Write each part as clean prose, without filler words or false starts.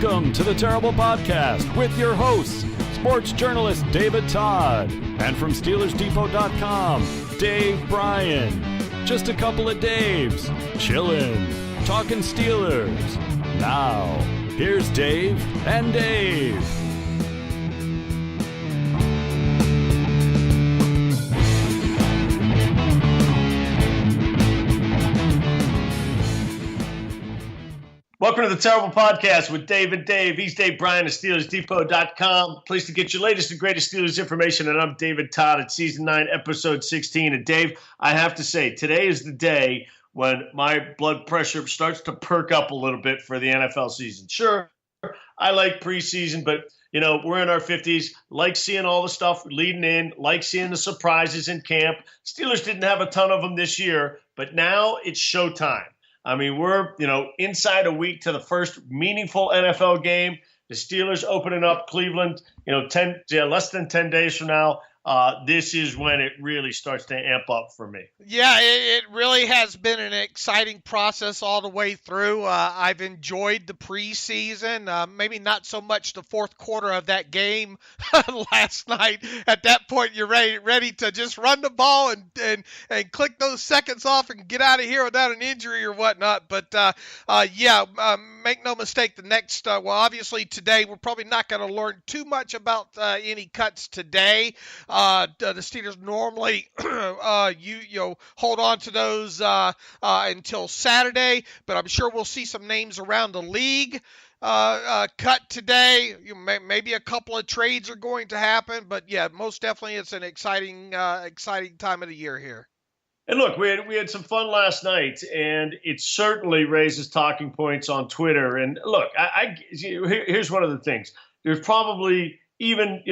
Welcome to the Terrible Podcast with your hosts, sports journalist David Todd, and from SteelersDepot.com, Dave Bryan. Just a couple of Daves, chillin', talking Steelers. Now, here's Dave and Dave. Welcome to the Terrible Podcast with Dave and Dave. He's Dave Bryan at SteelersDepot.com. Pleased to get your latest and greatest Steelers information. And I'm David Todd at Season 9, Episode 16. And Dave, I have to say, today is the day when my blood pressure starts to perk up a little bit for the NFL season. Sure, I like preseason, but, we're in our 50s. Like seeing all the stuff leading in. Like seeing the surprises in camp. Steelers didn't have a ton of them this year, but now it's showtime. I mean, we're, inside a week to the first meaningful NFL game. The Steelers opening up Cleveland, less than 10 days from now. This is when it really starts to amp up for me. Yeah, it really has been an exciting process all the way through. I've enjoyed the preseason, maybe not so much the fourth quarter of that game last night. At that point, you're ready to just run the ball and click those seconds off and get out of here without an injury or whatnot. But, make no mistake, the next, obviously today, we're probably not going to learn too much about any cuts today. The Steelers normally hold on to those until Saturday, but I'm sure we'll see some names around the league cut today. Maybe a couple of trades are going to happen, but yeah, most definitely it's an exciting time of the year here. And look, we had some fun last night, and it certainly raises talking points on Twitter. And look, here's one of the things. There's probably even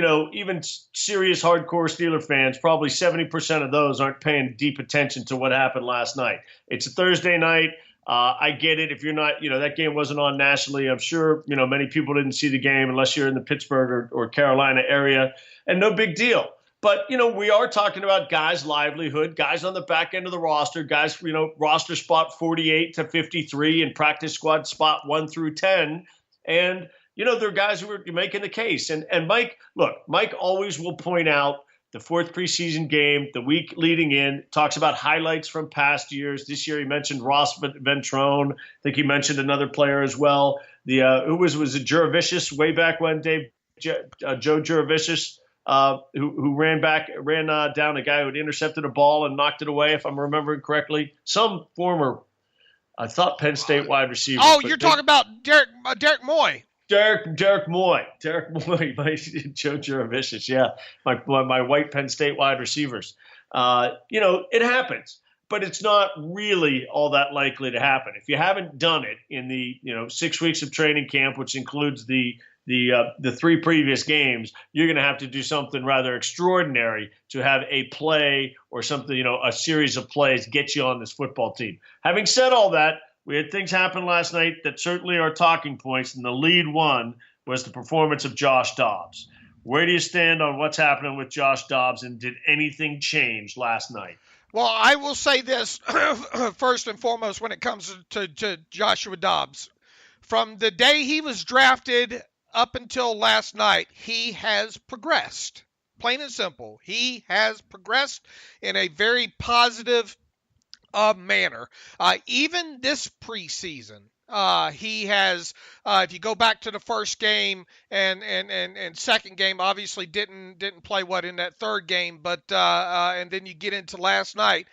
serious hardcore Steeler fans, probably 70% of those aren't paying deep attention to what happened last night. It's a Thursday night. I get it. If you're not, that game wasn't on nationally. I'm sure, many people didn't see the game unless you're in the Pittsburgh or Carolina area, and no big deal. But, we are talking about guys' livelihood, guys on the back end of the roster, guys, roster spot 48 to 53 and practice squad spot 1 through 10. And, there are guys who are making the case. And Mike always will point out the fourth preseason game, the week leading in, talks about highlights from past years. This year he mentioned Ross Ventrone. I think he mentioned another player as well. Who was it Juravicius way back when, Dave? Joe Juravicius. Who ran down a guy who had intercepted a ball and knocked it away, if I'm remembering correctly. Some former, I thought, Penn State wide receiver. Oh, you're talking about Derek Moy. Derek Moy, Joe Juravicius, yeah, my white Penn State wide receivers. It happens, but it's not really all that likely to happen. If you haven't done it in the 6 weeks of training camp, which includes the three previous games, you're going to have to do something rather extraordinary to have a play or something, a series of plays get you on this football team. Having said all that, we had things happen last night that certainly are talking points, and the lead one was the performance of Josh Dobbs. Where do you stand on what's happening with Josh Dobbs, and did anything change last night? Well, I will say this first and foremost when it comes to Joshua Dobbs. From the day he was drafted up until last night, he has progressed. Plain and simple. He has progressed in a very positive manner. Even this preseason, he has, if you go back to the first game and second game, obviously didn't play in that third game, but and then you get into last night,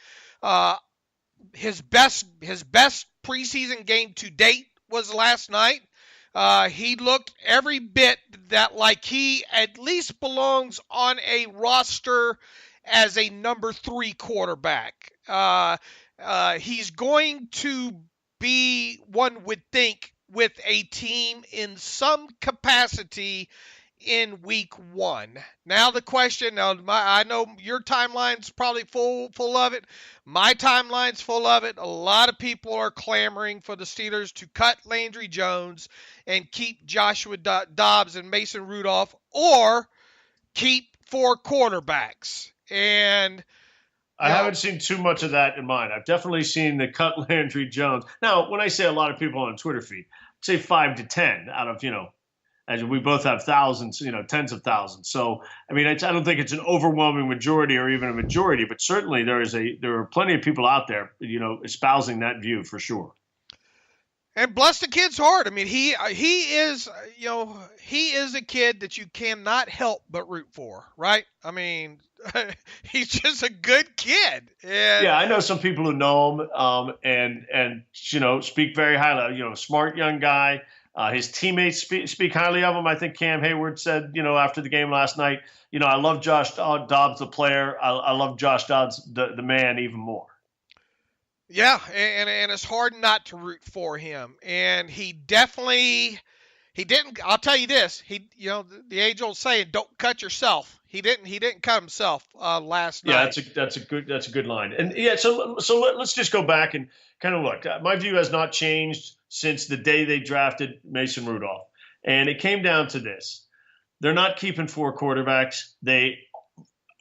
his best preseason game to date was last night. He looked every bit that like he at least belongs on a roster as a number 3 quarterback. He's going to be, one would think, with a team in some capacity in week 1. Now the question, I know your timeline's probably full of it. My timeline's full of it. A lot of people are clamoring for the Steelers to cut Landry Jones and keep Joshua Dobbs and Mason Rudolph, or keep 4 quarterbacks. And I haven't seen too much of that in mine. I've definitely seen the cut Landry Jones. Now, when I say a lot of people on Twitter feed, say 5 to 10 out of, as we both have thousands, tens of thousands. So, I mean, I don't think it's an overwhelming majority or even a majority, but certainly there are plenty of people out there, espousing that view for sure. And bless the kid's heart. I mean, he is a kid that you cannot help but root for, right? I mean, he's just a good kid. And yeah, I know some people who know him, and speak very highly. Smart young guy. His teammates speak highly of him. I think Cam Hayward said, after the game last night, I love Josh Dobbs, the player. I love Josh Dobbs, the man, even more. Yeah, and it's hard not to root for him. And he didn't. I'll tell you this. The age-old saying, "Don't cut yourself." He didn't cut himself last night. Yeah, that's a good line. And yeah, so let's just go back and kind of look. My view has not changed since the day they drafted Mason Rudolph, and it came down to this: they're not keeping 4 quarterbacks. They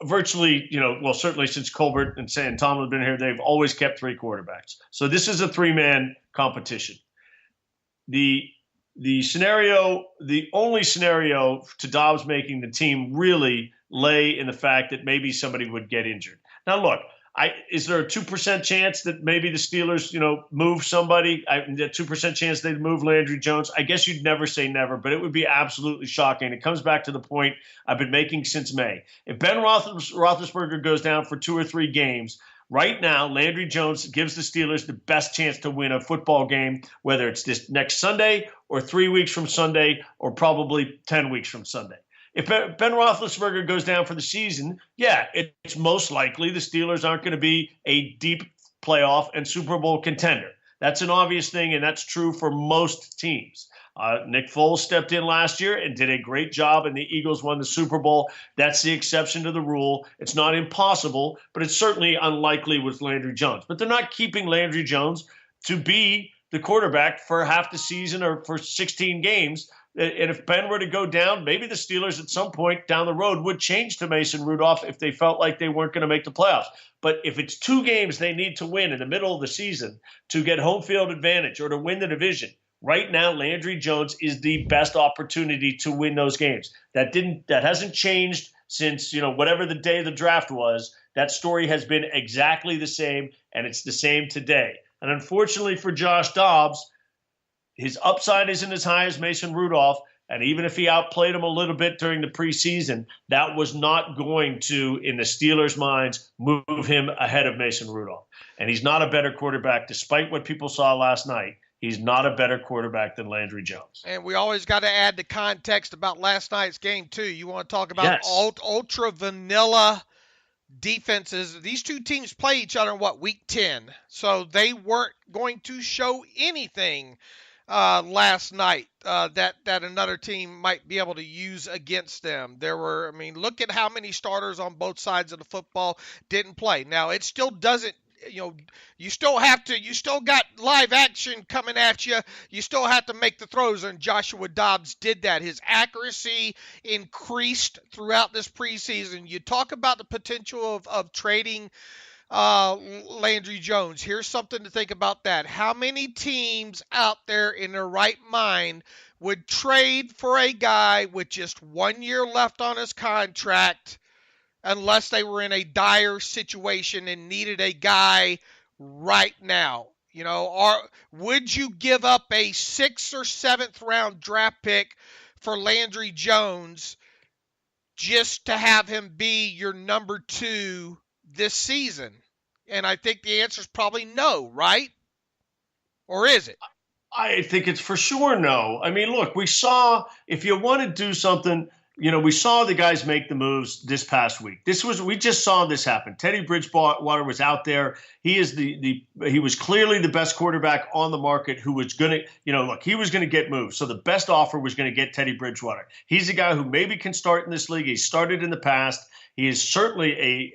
virtually, certainly since Colbert and Tom have been here, they've always kept 3 quarterbacks. So this is a 3-man competition. The only scenario to Dobbs making the team really lay in the fact that maybe somebody would get injured. Now, look, is there a 2% chance that maybe the Steelers, move somebody? The 2% chance they'd move Landry Jones? I guess you'd never say never, but it would be absolutely shocking. It comes back to the point I've been making since May. If Ben Roethlisberger goes down for 2 or 3 games, right now, Landry Jones gives the Steelers the best chance to win a football game, whether it's this next Sunday or 3 weeks from Sunday or probably 10 weeks from Sunday. If Ben Roethlisberger goes down for the season, yeah, it's most likely the Steelers aren't going to be a deep playoff and Super Bowl contender. That's an obvious thing, and that's true for most teams. Nick Foles stepped in last year and did a great job, and the Eagles won the Super Bowl. That's the exception to the rule. It's not impossible, but it's certainly unlikely with Landry Jones. But they're not keeping Landry Jones to be the quarterback for half the season or for 16 games. And if Ben were to go down, maybe the Steelers at some point down the road would change to Mason Rudolph if they felt like they weren't going to make the playoffs. But if it's 2 games they need to win in the middle of the season to get home field advantage or to win the division, right now Landry Jones is the best opportunity to win those games. That hasn't changed since, whatever the day of the draft was. That story has been exactly the same, and it's the same today. And unfortunately for Josh Dobbs, his upside isn't as high as Mason Rudolph, and even if he outplayed him a little bit during the preseason, that was not going to, in the Steelers' minds, move him ahead of Mason Rudolph. And he's not a better quarterback, despite what people saw last night. He's not a better quarterback than Landry Jones. And we always got to add the context about last night's game, too. You want to talk about ultra vanilla defenses. These 2 teams play each other in, week 10? So they weren't going to show anything last night that another team might be able to use against them. Look at how many starters on both sides of the football didn't play. Now, it still doesn't, you still got live action coming at you. You still have to make the throws, and Joshua Dobbs did that. His accuracy increased throughout this preseason. You talk about the potential of trading Landry Jones. Here's something to think about that. How many teams out there in their right mind would trade for a guy with just 1 year left on his contract unless they were in a dire situation and needed a guy right now? Would you give up a 6th or 7th round draft pick for Landry Jones just to have him be your number 2 this season? And I think the answer is probably no, right? Or is it? I think it's for sure no. I mean, look, we saw, if you want to do something, we saw the guys make the moves this past week. We just saw this happen. Teddy Bridgewater was out there. He was clearly the best quarterback on the market who was going to, he was going to get moved. So the best offer was going to get Teddy Bridgewater. He's a guy who maybe can start in this league. He started in the past. He is certainly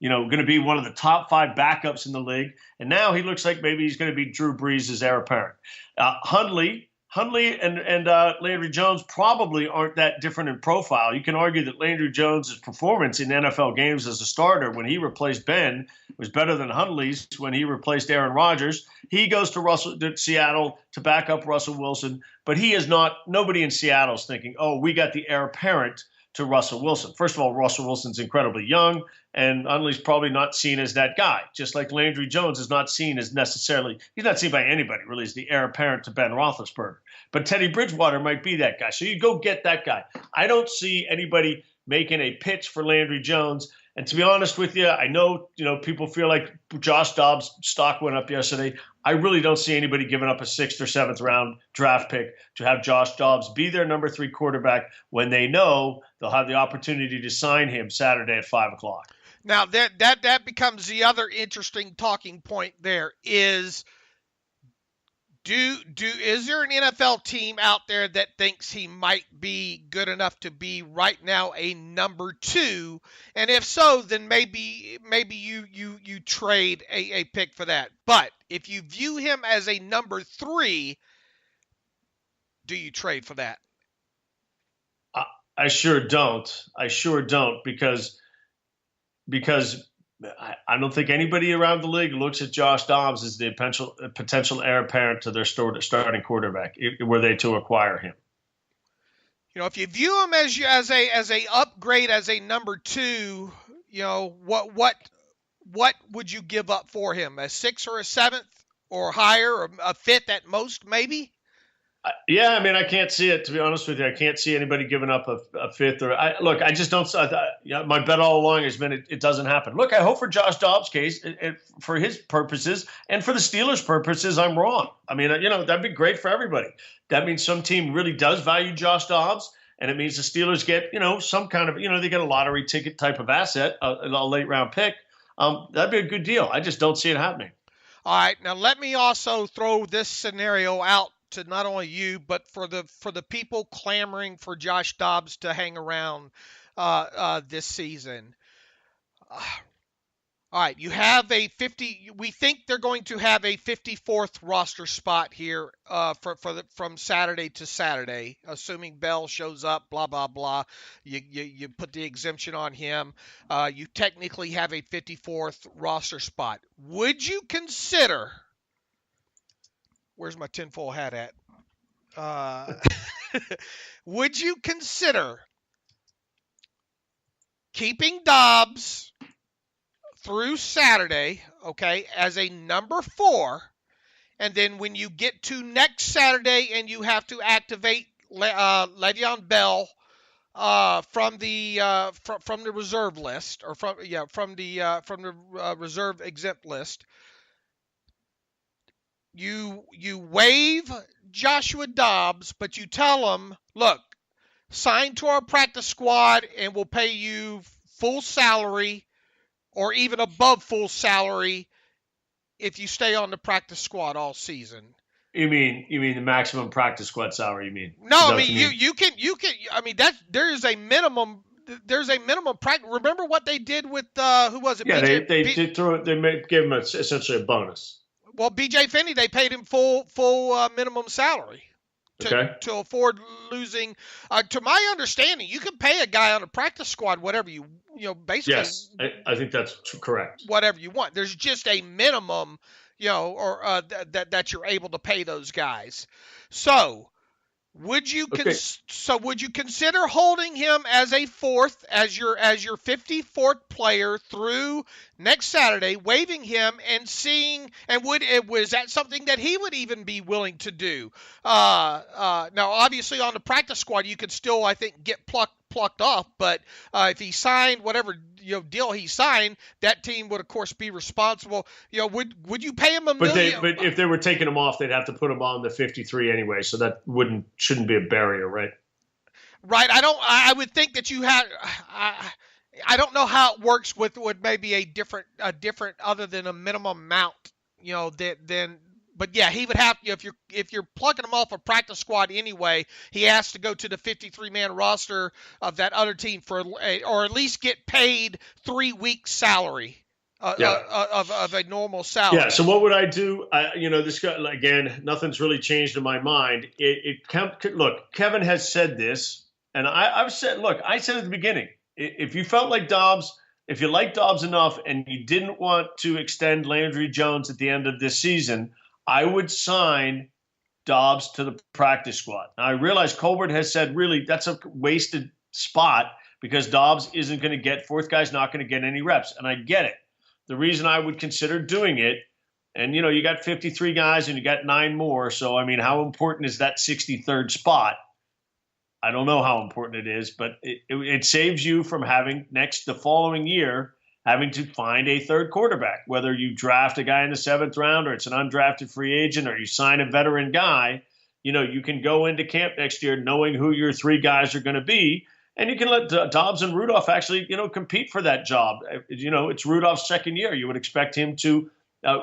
going to be one of the top 5 backups in the league. And now he looks like maybe he's going to be Drew Brees' heir apparent. Hundley Hundley and Landry Jones probably aren't that different in profile. You can argue that Landry Jones' performance in NFL games as a starter when he replaced Ben was better than Hundley's when he replaced Aaron Rodgers. He goes to Seattle to back up Russell Wilson, but he is not. Nobody in Seattle is thinking, oh, we got the heir apparent to Russell Wilson. First of all, Russell Wilson's incredibly young, and Hundley's probably not seen as that guy, just like Landry Jones is not seen as necessarily – he's not seen by anybody really as the heir apparent to Ben Roethlisberger. But Teddy Bridgewater might be that guy. So you go get that guy. I don't see anybody making a pitch for Landry Jones. And to be honest with you, I know people feel like Josh Dobbs' stock went up yesterday. I really don't see anybody giving up a 6th or 7th round draft pick to have Josh Dobbs be their number 3 quarterback when they know they'll have the opportunity to sign him Saturday at 5 o'clock. Now that becomes the other interesting talking point. There is is there an NFL team out there that thinks he might be good enough to be right now a number 2? And if so, then maybe you trade a pick for that. But if you view him as a number 3, do you trade for that? I sure don't. Because I don't think anybody around the league looks at Josh Dobbs as the potential heir apparent to their starting quarterback were they to acquire him. If you view him as a upgrade as a number 2, what would you give up for him? A 6th or a 7th or higher, or a 5th at most, maybe? Yeah, I mean, I can't see it, to be honest with you. I can't see anybody giving up a 5th. Look, I just don't. My bet all along has been it doesn't happen. Look, I hope for Josh Dobbs' case, for his purposes, and for the Steelers' purposes, I'm wrong. I mean, that'd be great for everybody. That means some team really does value Josh Dobbs, and it means the Steelers get, some kind of, they get a lottery ticket type of asset, a late round pick. That'd be a good deal. I just don't see it happening. All right, now let me also throw this scenario out to not only you, but for the people clamoring for Josh Dobbs to hang around this season. All right, you have we think they're going to have a 54th roster spot here from Saturday to Saturday, assuming Bell shows up, blah, blah, blah. You put the exemption on him. You technically have a 54th roster spot. Would you consider – where's my tinfoil hat at? Would you consider keeping Dobbs through Saturday, okay, as a number 4, and then when you get to next Saturday and you have to activate Le'Veon Bell from the reserve list, or from the reserve exempt list, you waive Joshua Dobbs, but you tell him, look, sign to our practice squad and we'll pay you full salary or even above full salary if you stay on the practice squad all season. You mean the maximum practice squad salary, you mean? No, I mean, you can, I mean, there is a minimum. There's a minimum practice. Remember what they did with, who was it? Yeah, they gave him essentially a bonus. Well, B.J. Finney, they paid him full minimum salary to afford losing. To my understanding, you can pay a guy on a practice squad whatever basically. Yes, I think that's correct. Whatever you want. There's just a minimum, or that you're able to pay those guys. So, would you consider holding him as a 4th, as your 54th player through next Saturday, waiving him and seeing, and was that something that he would even be willing to do? Now, obviously on the practice squad, you could still, I think, get plucked off, but if he signed whatever deal he signed, that team would of course be responsible. Would you pay him $1 million? But if they were taking him off, they'd have to put him on the 53 anyway, so that shouldn't be a barrier, right? Right. I would think that you had. I don't know how it works with maybe a different other than a minimum amount. But yeah, he would have, if you're plucking him off a practice squad anyway, he has to go to the 53-man roster of that other team or at least get paid 3 weeks salary of a normal salary. Yeah. So what would I do? This guy, again, nothing's really changed in my mind. Look, Kevin has said this, and I've said, look, I said at the beginning, if you felt like Dobbs, if you liked Dobbs enough and you didn't want to extend Landry Jones at the end of this season, I would sign Dobbs to the practice squad. Now, I realize Colbert has said really that's a wasted spot because Dobbs isn't going to get, fourth guy's not going to get any reps, and I get it. The reason I would consider doing it, and you got 53 guys and you got 9 more, so I mean, how important is that 63rd spot? I don't know how important it is, but it saves you from having the following year having to find a third quarterback, whether you draft a guy in the 7th round or it's an undrafted free agent or you sign a veteran guy. You can go into camp next year knowing who your 3 guys are going to be, and you can let Dobbs and Rudolph actually, compete for that job. It's Rudolph's second year. You would expect him to,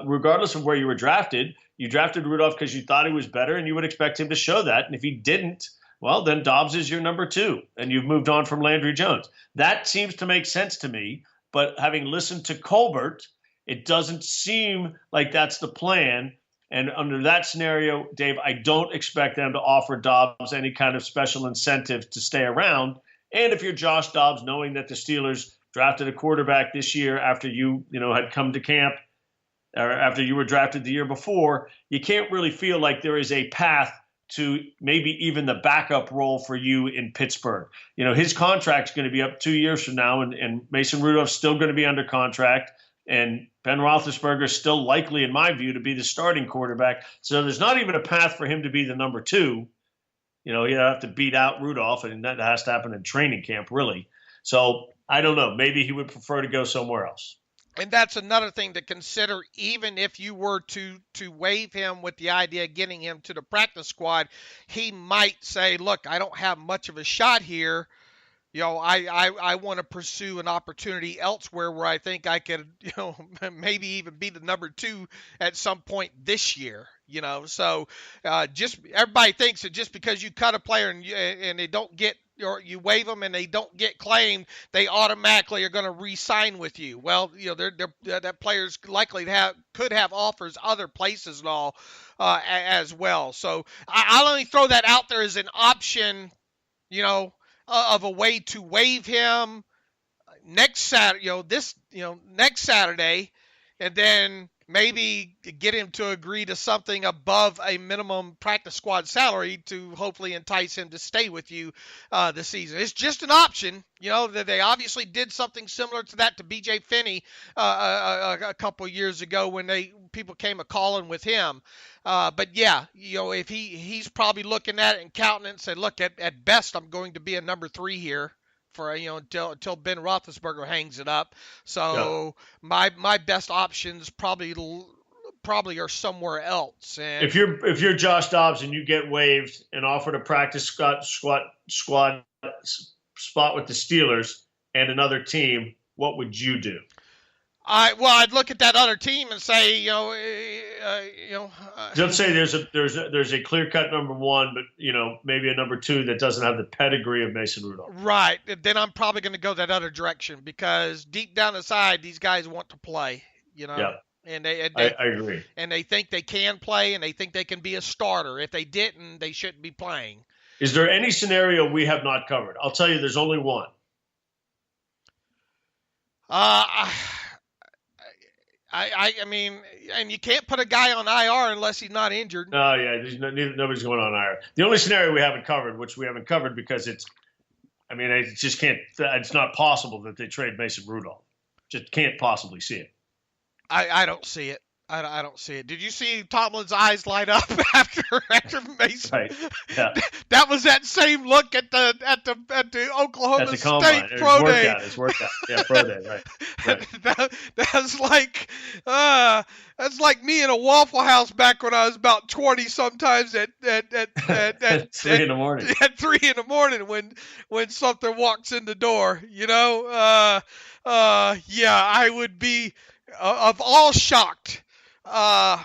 regardless of where you were drafted, you drafted Rudolph because you thought he was better, and you would expect him to show that. And if he didn't, well, then Dobbs is your number 2, and you've moved on from Landry Jones. That seems to make sense to me, but having listened to Colbert, it doesn't seem like that's the plan. And under that scenario, Dave, I don't expect them to offer Dobbs any kind of special incentive to stay around. And if you're Josh Dobbs, knowing that the Steelers drafted a quarterback this year after you had come to camp, or after you were drafted the year before, you can't really feel like there is a path to maybe even the backup role for you in Pittsburgh. His contract's going to be up 2 years from now, and Mason Rudolph's still going to be under contract, and Ben Roethlisberger is still likely, in my view, to be the starting quarterback. So there's not even a path for him to be the number 2. He'd have to beat out Rudolph, and that has to happen in training camp, really. So I don't know. Maybe he would prefer to go somewhere else. And that's another thing to consider, even if you were to waive him with the idea of getting him to the practice squad, he might say, look, I don't have much of a shot here. I want to pursue an opportunity elsewhere where I think I could, maybe even be the number 2 at some point this year. So just everybody thinks that just because you cut a player and they don't get, or you waive them and they don't get claimed, they automatically are going to re-sign with you. Well, that players likely could have offers other places and all as well. So I'll only throw that out there as an option, of a way to waive him next Saturday, next Saturday, and then maybe get him to agree to something above a minimum practice squad salary to hopefully entice him to stay with you this season. It's just an option. That they obviously did something similar to that to B.J. Finney a couple of years ago when people came a-calling with him. But yeah, if he's probably looking at it and counting it and said, look, at best I'm going to be a number 3 here for until Ben Roethlisberger hangs it up. So yeah. my best options probably are somewhere else. And if you're Josh Dobbs and you get waived and offered a practice squad spot with the Steelers and another team, what would you do? I'd look at that other team and say, Let's say there's a clear-cut number 1, but maybe a number 2 that doesn't have the pedigree of Mason Rudolph. Right. Then I'm probably going to go that other direction because deep down inside, these guys want to play. Yeah. And I agree. And they think they can play, and they think they can be a starter. If they didn't, they shouldn't be playing. Is there any scenario we have not covered? I'll tell you, there's only one. I mean, and you can't put a guy on IR unless he's not injured. Oh, yeah, nobody's going on IR. The only scenario we haven't covered, which we haven't covered because it's not possible that they trade Mason Rudolph. Just can't possibly see it. I don't see it. I don't see it. Did you see Tomlin's eyes light up after Mason? Right. Yeah. That was that same look at the Oklahoma State pro day. It's workout. Yeah, pro day. Right. That's like me in a Waffle House back when I was about 20. Sometimes at 3 in the morning. At 3 in the morning when something walks in the door. Yeah, I would be of all shocked. I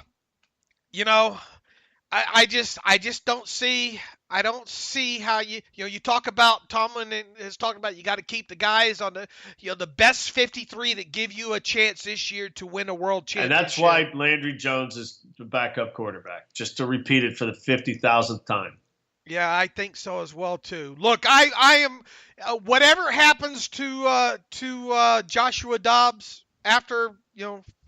just don't see I don't see how you talk about Tomlin has talked about you got to keep the guys on the best 53 that give you a chance this year to win a world championship. And that's why Landry Jones is the backup quarterback, just to repeat it for the 50,000th time. Yeah, I think so as well too. Look, I am whatever happens to Joshua Dobbs after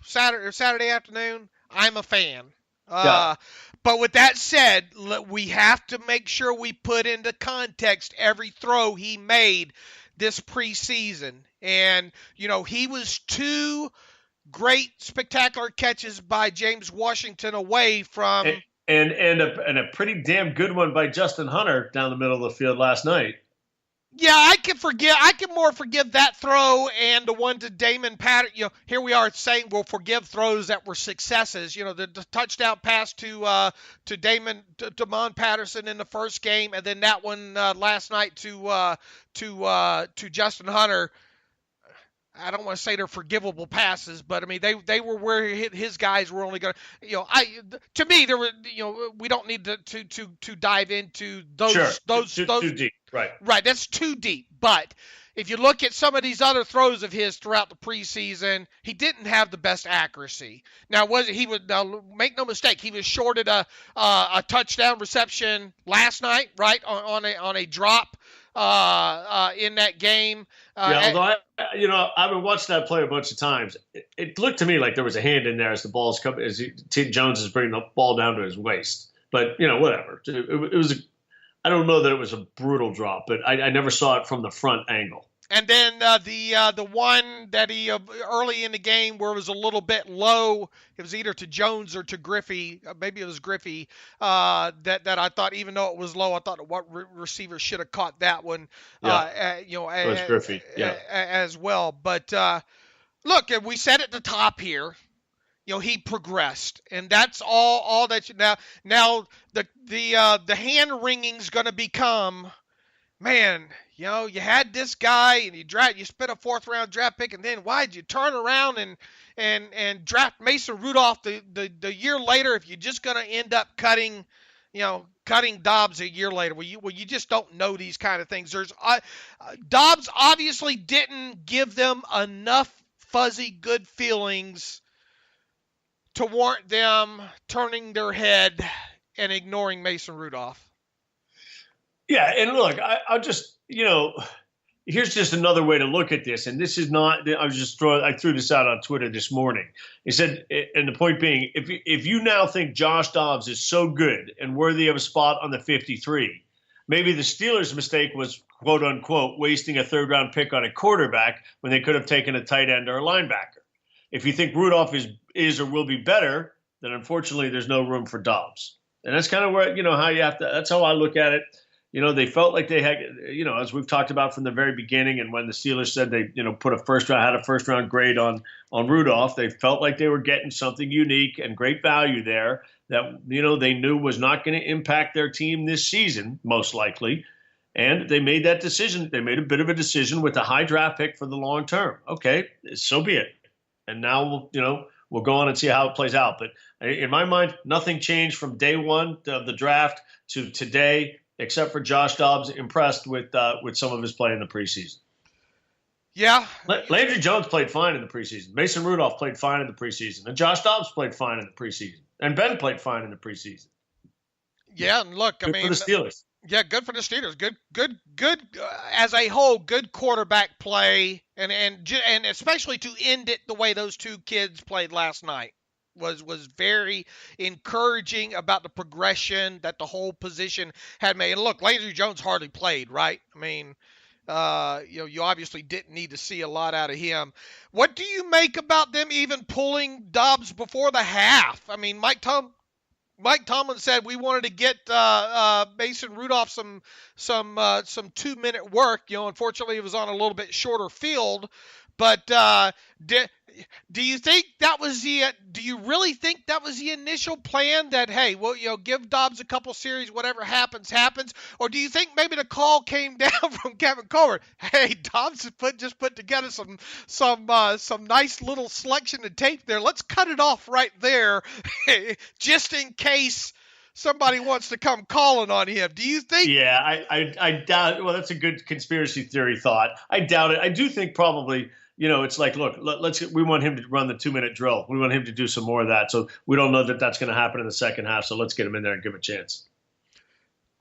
Saturday afternoon, I'm a fan. Yeah. But with that said, we have to make sure we put into context every throw he made this preseason. And, he was 2 great, spectacular catches by James Washington away from... And a pretty damn good one by Justin Hunter down the middle of the field last night. Yeah, I can more forgive that throw and the one to Damon Patterson. Here we are saying we'll forgive throws that were successes. The touchdown pass to Damon Patterson in the first game, and then that one last night to Justin Hunter. I don't want to say they're forgivable passes, but I mean they were where his guys were only going to. To me there were we don't need to dive into those. Sure. those too deep. Right, that's too deep. But if you look at some of these other throws of his throughout the preseason, he didn't have the best accuracy. Now, make no mistake, he was shorted a touchdown reception last night, right, on a drop in that game. Although I've been watching that play a bunch of times. It looked to me like there was a hand in there as the ball's coming, as Jones is bringing the ball down to his waist. But whatever. It was I don't know that it was a brutal drop, but I never saw it from the front angle. And then the one that he early in the game where it was a little bit low, it was either to Jones or to Griffey. Maybe it was Griffey that I thought, even though it was low, I thought what receiver should have caught that one. It was Griffey, as well. But look, we said at the top here. He progressed, and that's all that you now the hand wringing's going to become, man. You had this guy, and you spent a 4th round draft pick, and then why'd you turn around and draft Mason Rudolph the year later if you're just going to end up cutting Dobbs a year later? Well, you just don't know these kind of things. Dobbs obviously didn't give them enough fuzzy good feelings to warrant them turning their head and ignoring Mason Rudolph. Yeah, and look, I'll just, here's just another way to look at this. And this is not, I threw this out on Twitter this morning. He said, and the point being, if you now think Josh Dobbs is so good and worthy of a spot on the 53, maybe the Steelers' mistake was, quote unquote, wasting a 3rd round pick on a quarterback when they could have taken a tight end or a linebacker. If you think Rudolph is or will be better, then unfortunately there's no room for Dobbs. And that's kind of where, how you have to, that's how I look at it. They felt like they had, as we've talked about from the very beginning, and when the Steelers said they, put had a first round grade on Rudolph, they felt like they were getting something unique and great value there that, they knew was not going to impact their team this season, most likely. And they made that decision. They made a bit of a decision with a high draft pick for the long term. Okay, so be it. And now we'll go on and see how it plays out. But in my mind, nothing changed from day one of the draft to today, except for Josh Dobbs impressed with some of his play in the preseason. Yeah. Landry Jones played fine in the preseason. Mason Rudolph played fine in the preseason. And Josh Dobbs played fine in the preseason. And Ben played fine in the preseason. Yeah, and look, good for the Steelers. Yeah, good for the Steelers. Good. As a whole, good quarterback play, and especially to end it the way those 2 kids played last night was very encouraging about the progression that the whole position had made. And look, Landry Jones hardly played, right? I mean, you obviously didn't need to see a lot out of him. What do you make about them even pulling Dobbs before the half? I mean, Mike Tomlin said we wanted to get Mason Rudolph some 2-minute work. Unfortunately, it was on a little bit shorter field. But do you think that was do you really think that was the initial plan that, hey, well, give Dobbs a couple series, whatever happens, or do you think maybe the call came down from Kevin Colbert? Hey, Dobbs just put together some nice little selection of tape there. Let's cut it off right there, just in case somebody wants to come calling on him. Do you think? Yeah, I doubt. Well, that's a good conspiracy theory thought. I doubt it. I do think probably. It's like, look, we want him to run the 2-minute drill. We want him to do some more of that. So we don't know that that's going to happen in the second half. So let's get him in there and give him a chance.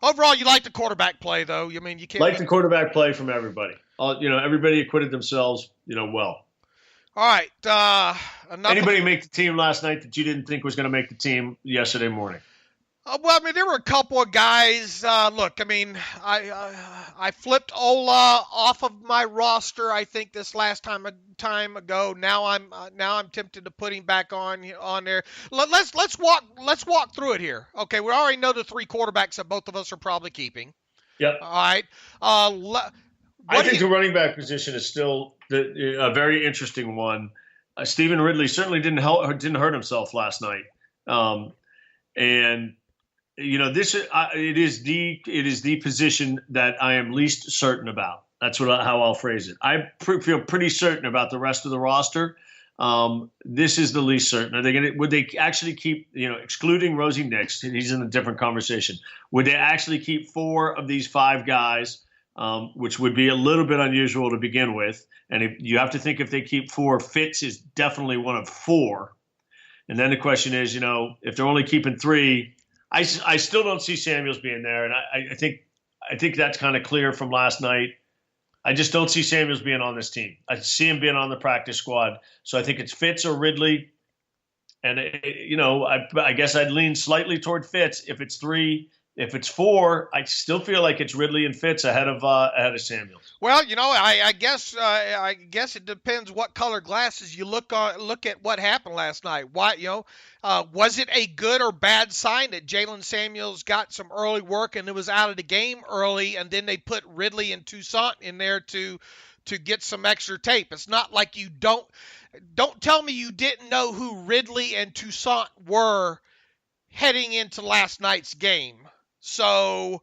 Overall, you like the quarterback play, though. I mean, you can't like the quarterback play from everybody. Everybody acquitted themselves, well. All right. Anybody make the team last night that you didn't think was going to make the team yesterday morning? Well, I mean, there were a couple of guys. Look, I mean, I flipped Ola off of my roster. I think this last time ago. Now I'm tempted to put him back on there. Let's walk through it here. Okay, we already know the 3 quarterbacks that both of us are probably keeping. Yep. All right. I think the running back position is still a very interesting one. Stephen Ridley certainly didn't hurt himself last night, and. This it is the position that I am least certain about. That's how I'll phrase it. I feel pretty certain about the rest of the roster. This is the least certain. Would they actually keep, excluding Rosie Nix? He's in a different conversation. Would they actually keep 4 of these 5 guys, which would be a little bit unusual to begin with? And you have to think if they keep 4, Fitz is definitely one of 4. And then the question is, if they're only keeping 3. I still don't see Samuels being there, and I think that's kind of clear from last night. I just don't see Samuels being on this team. I see him being on the practice squad. So I think it's Fitz or Ridley, and I guess I'd lean slightly toward Fitz. If it's 3, if it's 4, I still feel like it's Ridley and Fitz ahead of Samuels. Well, I guess it depends what color glasses you look at what happened last night. Why, was it a good or bad sign that Jalen Samuels got some early work and it was out of the game early, and then they put Ridley and Toussaint in there to get some extra tape? It's not like you don't tell me you didn't know who Ridley and Toussaint were heading into last night's game. So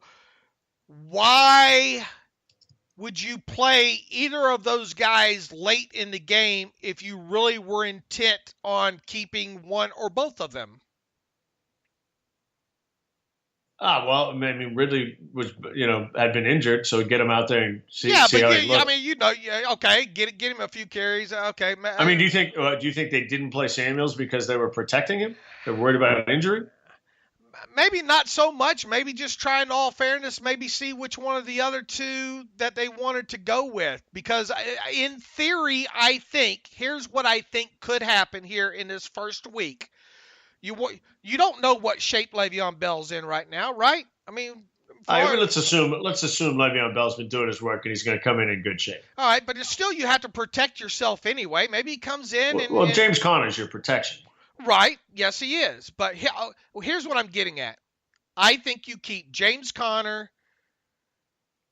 why would you play either of those guys late in the game if you really were intent on keeping one or both of them? Well, I mean, Ridley was, had been injured, so get him out there and see but how he looked. I mean, okay, get him a few carries. Okay. I mean, do you think they didn't play Samuels because they were protecting him? They're worried about an injury? Maybe not so much. Maybe just trying, in all fairness, maybe see which one of the other 2 that they wanted to go with. Because in theory, I think, here's what I think could happen here in this first week. You don't know what shape Le'Veon Bell's in right now, right? I mean, let's assume Le'Veon Bell's been doing his work and he's going to come in good shape. All right, but still you have to protect yourself anyway. Maybe he comes in and James Conner's your protection. Right. Yes, he is. But here's what I'm getting at. I think you keep James Conner,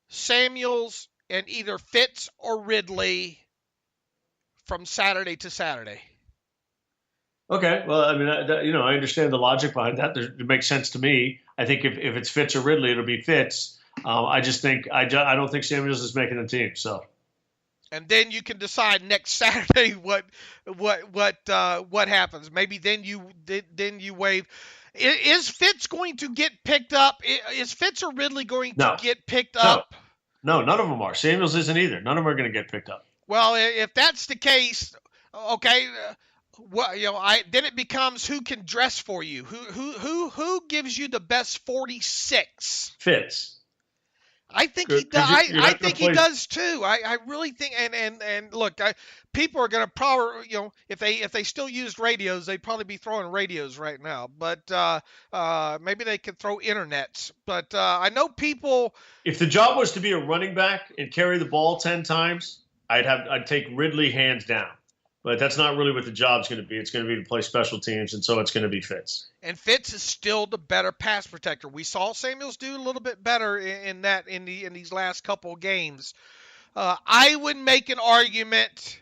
Samuels, and either Fitz or Ridley from Saturday to Saturday. Okay. Well, I mean, I understand the logic behind that. It makes sense to me. I think if it's Fitz or Ridley, it'll be Fitz. I just think I don't think Samuels is making the team. So. And then you can decide next Saturday what happens. Maybe then you waive. Is Fitz going to get picked up? Is Fitz or Ridley going to get picked up? No, none of them are. Samuels isn't either. None of them are going to get picked up. Well, if that's the case, okay. Then it becomes who can dress for you. Who gives you the best 46? Fitz. I think he does. I think he does too. I really think. And look, people are going to probably, if they still used radios, they'd probably be throwing radios right now. But maybe they could throw internets. But I know people. If the job was to be a running back and carry the ball 10 times, I'd take Ridley hands down. But that's not really what the job's going to be. It's going to be to play special teams, and so it's going to be Fitz. And Fitz is still the better pass protector. We saw Samuels do a little bit better in these last couple of games. I would make an argument.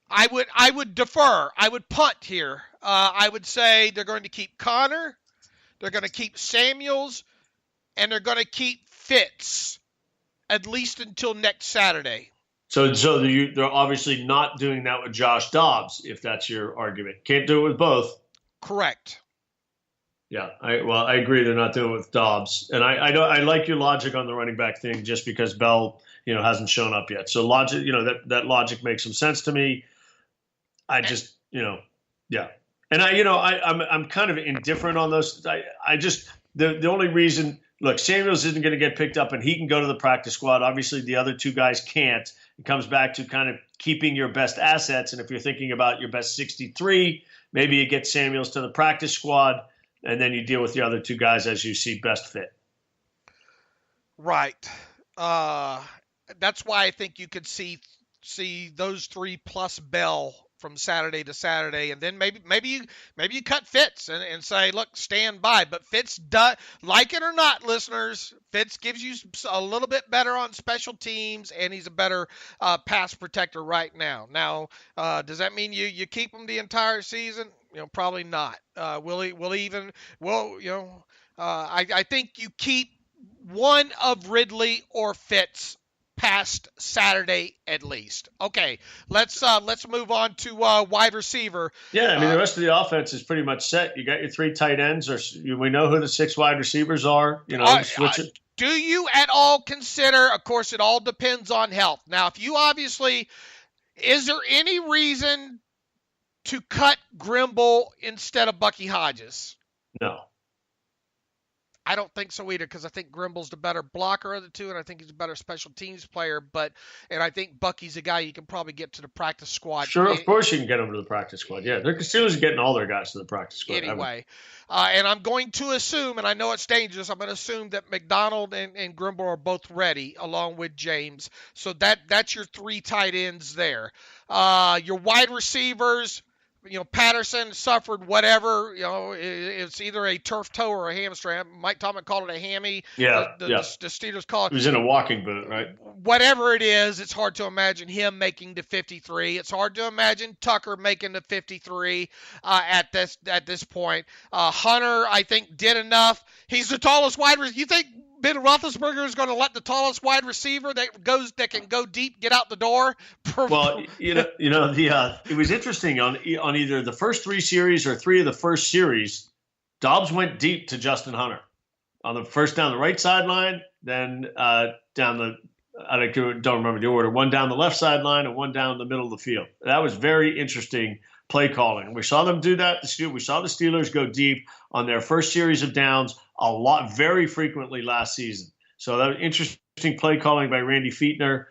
I would defer. I would punt here. I would say they're going to keep Connor, they're going to keep Samuels, and they're going to keep Fitz at least until next Saturday. So they're obviously not doing that with Josh Dobbs, if that's your argument. Can't do it with both. Correct. Yeah, I agree. They're not doing it with Dobbs, and I like your logic on the running back thing, just because Bell, hasn't shown up yet. So logic, that logic makes some sense to me. I just, yeah, and I'm kind of indifferent on those. I just the only reason, look, Samuels isn't going to get picked up, and he can go to the practice squad. Obviously, the other two guys can't. It comes back to kind of keeping your best assets, and if you're thinking about your best 63, maybe you get Samuels to the practice squad. And then you deal with the other two guys as you see best fit. Right. That's why I think you could see those three plus Bell from Saturday to Saturday, and then maybe you cut Fitz and say, look, stand by. But Fitz like it or not, listeners, Fitz gives you a little bit better on special teams, and he's a better pass protector right now. Now, does that mean you keep him the entire season? Probably not. I think you keep one of Ridley or Fitz past Saturday at least. Okay, let's move on to wide receiver. Yeah, I mean, the rest of the offense is pretty much set. You got your three tight ends, we know who the 6 wide receivers are. Switzer. Do you at all consider? Of course, it all depends on health. Now, if you is there any reason to cut Grimble instead of Bucky Hodges? No. I don't think so either, because I think Grimble's the better blocker of the two, and I think he's a better special teams player. And I think Bucky's a guy you can probably get to the practice squad. Sure, of course you can get him to the practice squad. Yeah, the Steelers are getting all their guys to the practice squad. Anyway, and I'm going to assume, and I know it's dangerous, I'm going to assume that McDonald and Grimble are both ready, along with James. So that's your 3 tight ends there. Your wide receivers. Patterson suffered whatever, it's either a turf toe or a hamstring. Mike Tomlin called it a hammy. Yeah. The Steelers call it. He was in a walking boot, right? Whatever it is, it's hard to imagine him making the 53. It's hard to imagine Tucker making the 53 at this point. Hunter, I think, did enough. He's the tallest wide receiver. You think Ben Roethlisberger is going to let the tallest wide receiver that can go deep get out the door? Well, it was interesting on either the first 3 series or 3 of the first series, Dobbs went deep to Justin Hunter on the first down the right sideline, then down the I don't remember the order, one down the left sideline and one down the middle of the field. That was very interesting play calling. We saw them do that. We saw the Steelers go deep on their first series of downs very frequently last season. So that was interesting play calling by Randy Fichtner.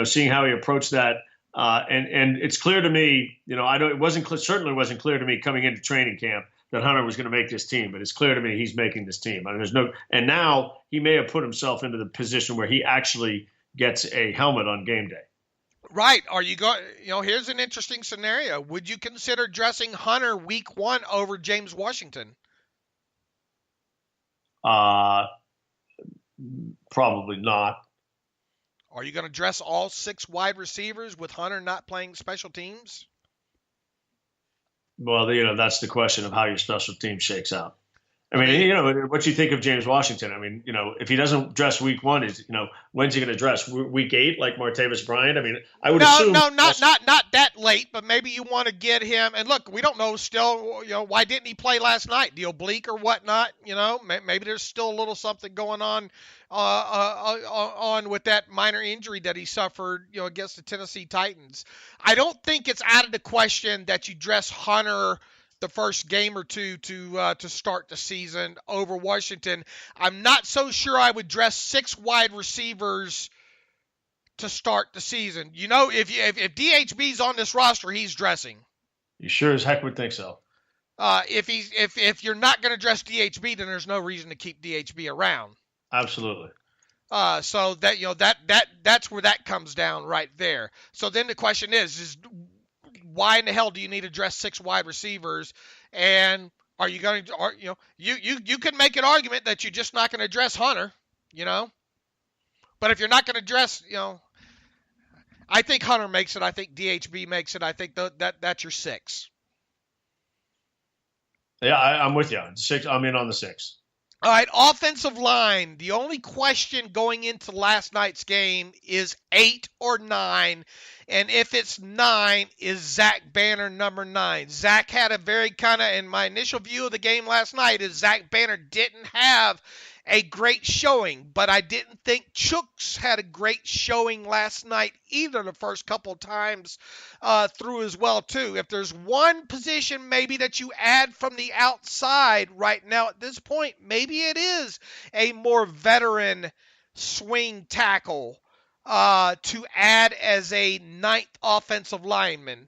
Seeing how he approached that, and it's clear to me. Certainly wasn't clear to me coming into training camp that Hunter was going to make this team, but it's clear to me he's making this team. I mean, and now he may have put himself into the position where he actually gets a helmet on game day. Right. Are you going? Here's an interesting scenario. Would you consider dressing Hunter week 1 over James Washington? Probably not. Are you going to dress all 6 wide receivers with Hunter not playing special teams? Well, that's the question of how your special team shakes out. I mean, what you think of James Washington? I mean, if he doesn't dress week 1, when's he going to dress? Week 8, like Martavis Bryant? I mean, I would assume. No, not that late, but maybe you want to get him. And look, we don't know still, why didn't he play last night? The oblique or whatnot? Maybe there's still a little something going on with that minor injury that he suffered, against the Tennessee Titans. I don't think it's out of the question that you dress Hunter the first game or two to start the season over Washington. I'm not so sure I would dress 6 wide receivers to start the season. If DHB's on this roster, he's dressing. You sure as heck would think so. If you're not going to dress DHB, then there's no reason to keep DHB around. Absolutely. So that's where that comes down right there. So then the question is why in the hell do you need to dress 6 wide receivers? And are you going to, you can make an argument that you're just not going to dress Hunter, but if you're not going to dress, I think Hunter makes it. I think DHB makes it. I think that's your 6. Yeah, I'm with you. 6. I'm in on the 6. All right, offensive line. The only question going into last night's game is 8 or 9. And if it's 9, is Zach Banner number 9? Zach had a very in my initial view of the game last night, is Zach Banner didn't have a great showing, but I didn't think Chooks had a great showing last night either the first couple of times through as well too. If there's one position maybe that you add from the outside right now at this point, maybe it is a more veteran swing tackle to add as a ninth offensive lineman.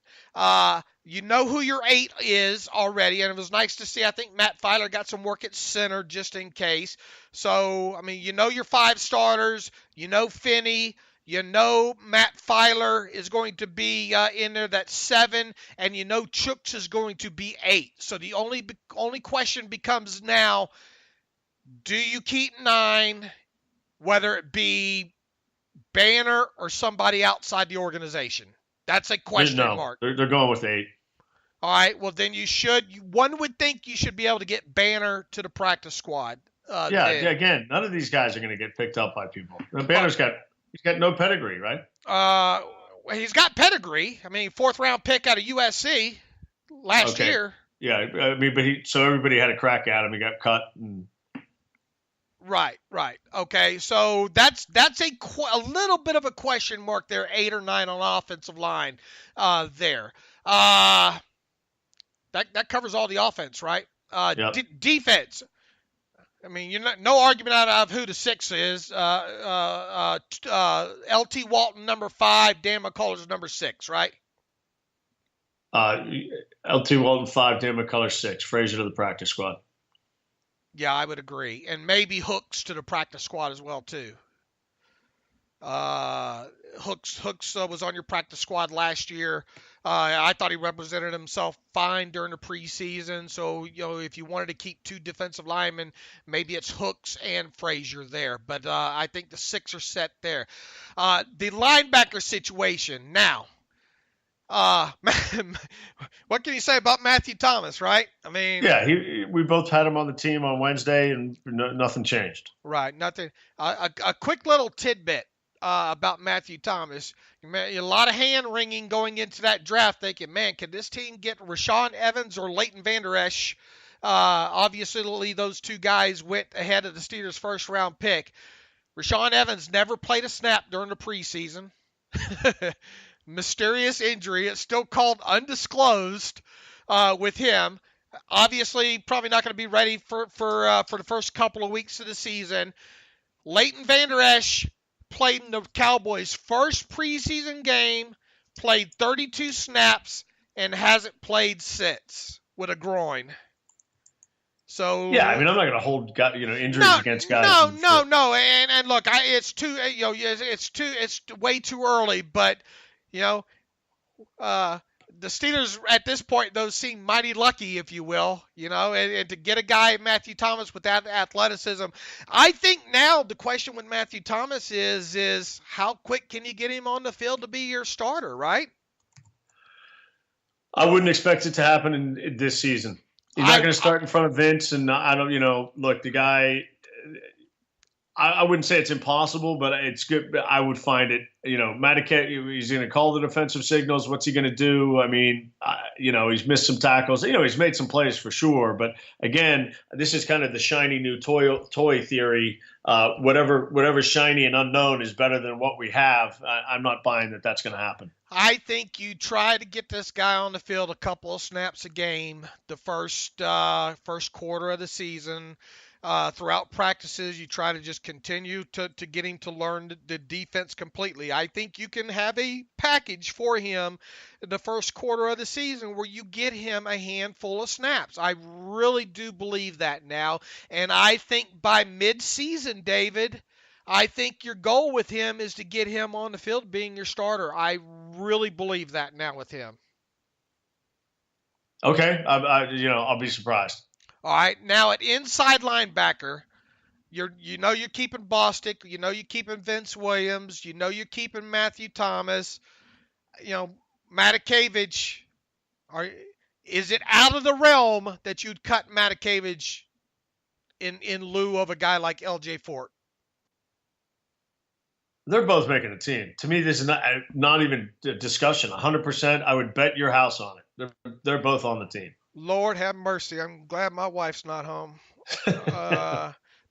You know who your 8 is already, and it was nice to see. I think Matt Filer got some work at center just in case. So, I mean, you know your 5 starters. You know Finney. You know Matt Filer is going to be in there. That's 7. And you know Chooks is going to be 8. So the only question becomes now, do you keep 9, whether it be Banner or somebody outside the organization? That's a question mark. They're going with 8. All right, well, then one would think you should be able to get Banner to the practice squad. Again, none of these guys are going to get picked up by people. Banner's got no pedigree, right? He's got pedigree. I mean, 4th-round pick out of USC last year. Yeah, I mean, so everybody had a crack at him. He got cut. Right. Okay, so that's a little bit of a question mark there, 8 or 9 on offensive line there. That covers all the offense, right? Yep. Defense. I mean, no argument out of who the 6 is. LT Walton, number 5. Dan McCullers, number 6, right? LT Walton, 5. Dan McCullers, 6. Frazier to the practice squad. Yeah, I would agree. And maybe Hooks to the practice squad as well, too. Hooks was on your practice squad last year. I thought he represented himself fine during the preseason. So, if you wanted to keep 2 defensive linemen, maybe it's Hooks and Frazier there. But I think the 6 are set there. The linebacker situation. Now, what can you say about Matthew Thomas, right? I mean, yeah, we both had him on the team on Wednesday, and nothing changed. Right, nothing. A quick little tidbit about Matthew Thomas. A lot of hand wringing going into that draft, thinking, man, can this team get Rashaan Evans or Leighton Vander Esch? Obviously, those 2 guys went ahead of the Steelers' 1st-round pick. Rashaan Evans never played a snap during the preseason. Mysterious injury. It's still called undisclosed with him. Obviously, probably not going to be ready for the first couple of weeks of the season. Leighton Vander Esch played in the Cowboys' first preseason game, played 32 snaps, and hasn't played since with a groin. So yeah, I mean, I'm not going to hold injuries against guys. No. And look, it's way too early. But the Steelers at this point, those seem mighty lucky, if you will, and to get a guy, Matthew Thomas, with that athleticism. I think now the question with Matthew Thomas is how quick can you get him on the field to be your starter, right? I wouldn't expect it to happen in this season. He's not going to start in front of Vince, and I don't, look, the guy, I wouldn't say it's impossible, but it's good. I would find it, Madike, he's going to call the defensive signals. What's he going to do? I mean, he's missed some tackles. He's made some plays for sure. But again, this is kind of the shiny new toy theory. Whatever's shiny and unknown is better than what we have. I'm not buying that that's going to happen. I think you try to get this guy on the field a couple of snaps a game the first quarter of the season. Throughout practices, you try to just continue to get him to learn the defense completely. I think you can have a package for him in the first quarter of the season where you get him a handful of snaps. I really do believe that now. And I think by mid-season, David, I think your goal with him is to get him on the field being your starter. I really believe that now with him. Okay. I'll be surprised. All right, now at inside linebacker, you're keeping Bostic, you're keeping Vince Williams, you're keeping Matthew Thomas, Matakevich. Is it out of the realm that you'd cut Matakevich in lieu of a guy like L.J. Fort? They're both making the team. To me, this is not even a discussion. 100%. I would bet your house on it. They're both on the team. Lord have mercy. I'm glad my wife's not home.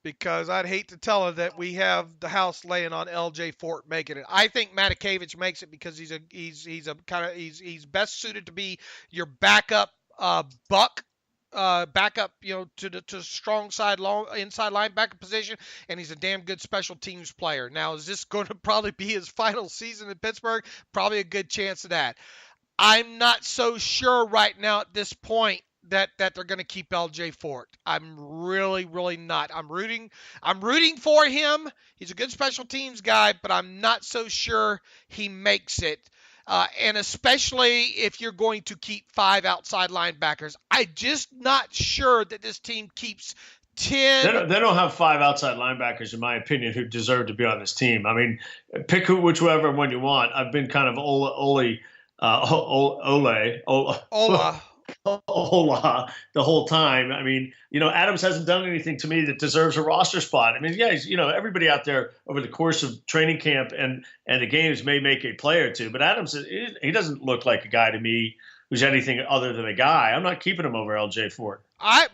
Because I'd hate to tell her that we have the house laying on L.J. Fort making it. I think Matakevich makes it because he's best suited to be your backup buck, backup to strong side long inside linebacker position, and he's a damn good special teams player. Now, is this going to probably be his final season in Pittsburgh? Probably a good chance of that. I'm not so sure right now at this point that they're going to keep L.J. Fort. I'm really, really not. I'm rooting for him. He's a good special teams guy, but I'm not so sure he makes it. And especially if you're going to keep 5 outside linebackers. I'm just not sure that this team keeps 10. They don't have 5 outside linebackers, in my opinion, who deserve to be on this team. I mean, pick whichever one you want. I've been kind of Ola the whole time. I mean, Adams hasn't done anything to me that deserves a roster spot. I mean, yeah, everybody out there over the course of training camp and the games may make a play or two, but Adams, he doesn't look like a guy to me who's anything other than a guy. I'm not keeping him over L.J. Fort. I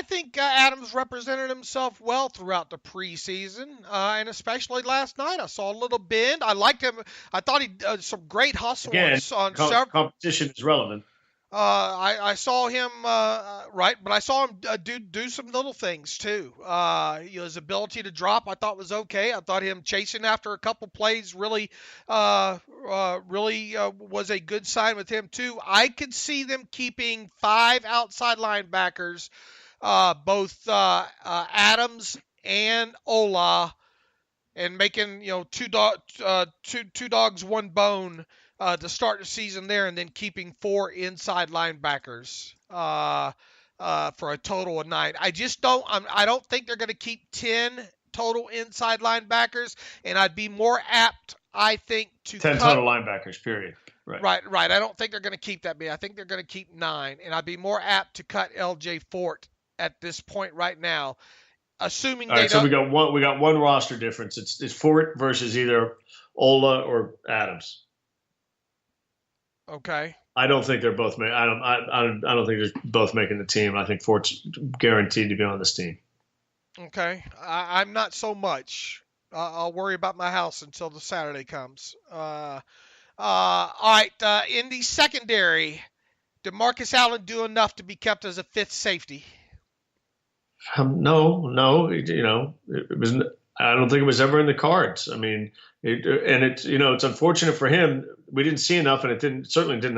think Adams represented himself well throughout the preseason, and especially last night. I saw a little bend. I liked him. I thought he did some great hustle. Again, competition is relevant. I saw him but I saw him do some little things too. His ability to drop, I thought was okay. I thought him chasing after a couple plays really was a good sign with him too. I could see them keeping 5 outside linebackers, both Adams and Ola, and making two dogs one bone. To start the season there, and then keeping 4 inside linebackers for a total of 9. I don't think they're going to keep 10 total inside linebackers, and I'd be more apt, I think, to 10 total linebackers, period. Right. I don't think they're going to keep that many. I think they're going to keep 9, and I'd be more apt to cut L.J. Fort at this point right now, assuming they don't. So we got one roster difference. It's Fort versus either Ola or Adams. Okay. I don't think they're both. I don't think they're both making the team. I think Fort's guaranteed to be on this team. Okay. I'm not so much. I'll worry about my house until the Saturday comes. All right. In the secondary, did Marcus Allen do enough to be kept as a 5th safety? No. It was. I don't think it was ever in the cards. I mean, it's unfortunate for him. We didn't see enough, and certainly didn't.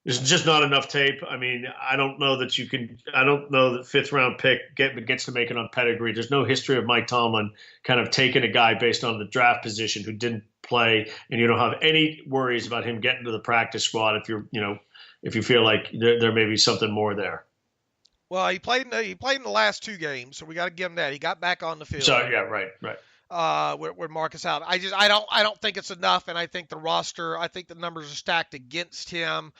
There's just not enough tape. I mean, I don't know that 5th round pick gets to make it on pedigree. There's no history of Mike Tomlin kind of taking a guy based on the draft position who didn't play, and you don't have any worries about him getting to the practice squad if you feel like there may be something more there. Well, he played in the last 2 games, so we got to give him that. He got back on the field. So yeah, right. With Marcus Allen, I don't think it's enough, and I think the numbers are stacked against him.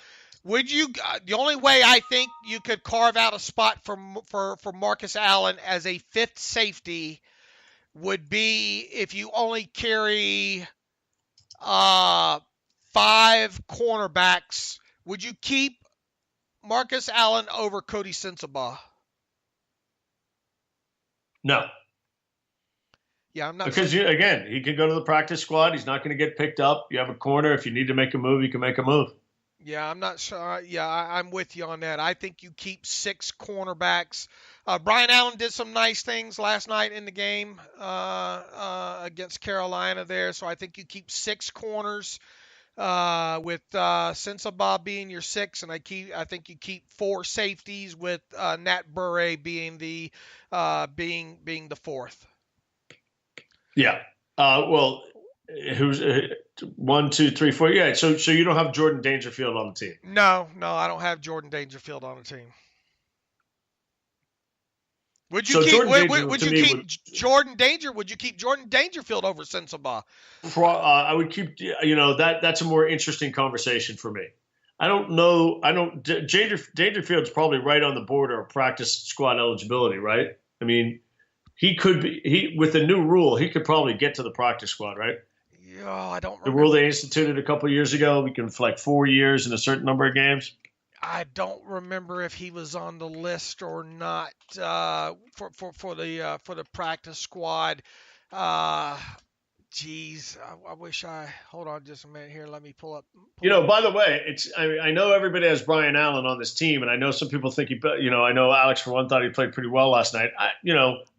The only way I think you could carve out a spot for Marcus Allen as a 5th safety would be if you only carry 5 cornerbacks. Would you keep Marcus Allen over Cody Sensabaugh? No. Yeah, I'm not. Because, again, he can go to the practice squad. He's not going to get picked up. You have a corner. If you need to make a move, you can make a move. Yeah, I'm not sure. Yeah, I'm with you on that. I think you keep 6 cornerbacks. Brian Allen did some nice things last night in the game against Carolina there, so I think you keep 6 corners. With Sensabaugh being your 6, and I think you keep 4 safeties with Nat Burray being the 4th. Yeah. Well, who's 1, 2, 3, 4? Yeah. So you don't have Jordan Dangerfield on the team? No, I don't have Jordan Dangerfield on the team. Would you keep Jordan Dangerfield over Sensabaugh? I would keep. That's a more interesting conversation for me. I don't know. Dangerfield's probably right on the border of practice squad eligibility, right? I mean, he could be with the new rule, he could probably get to the practice squad, right? Yeah, I don't remember. The rule they instituted a couple of yeyears ago, we can for like 4 years in a certain number of games. I don't remember if he was on the list or not for the practice squad. Geez, I wish hold on just a minute here. Let me pull up. By the way, I know everybody has Brian Allen on this team, and I know some people think I know Alex for one thought he played pretty well last night.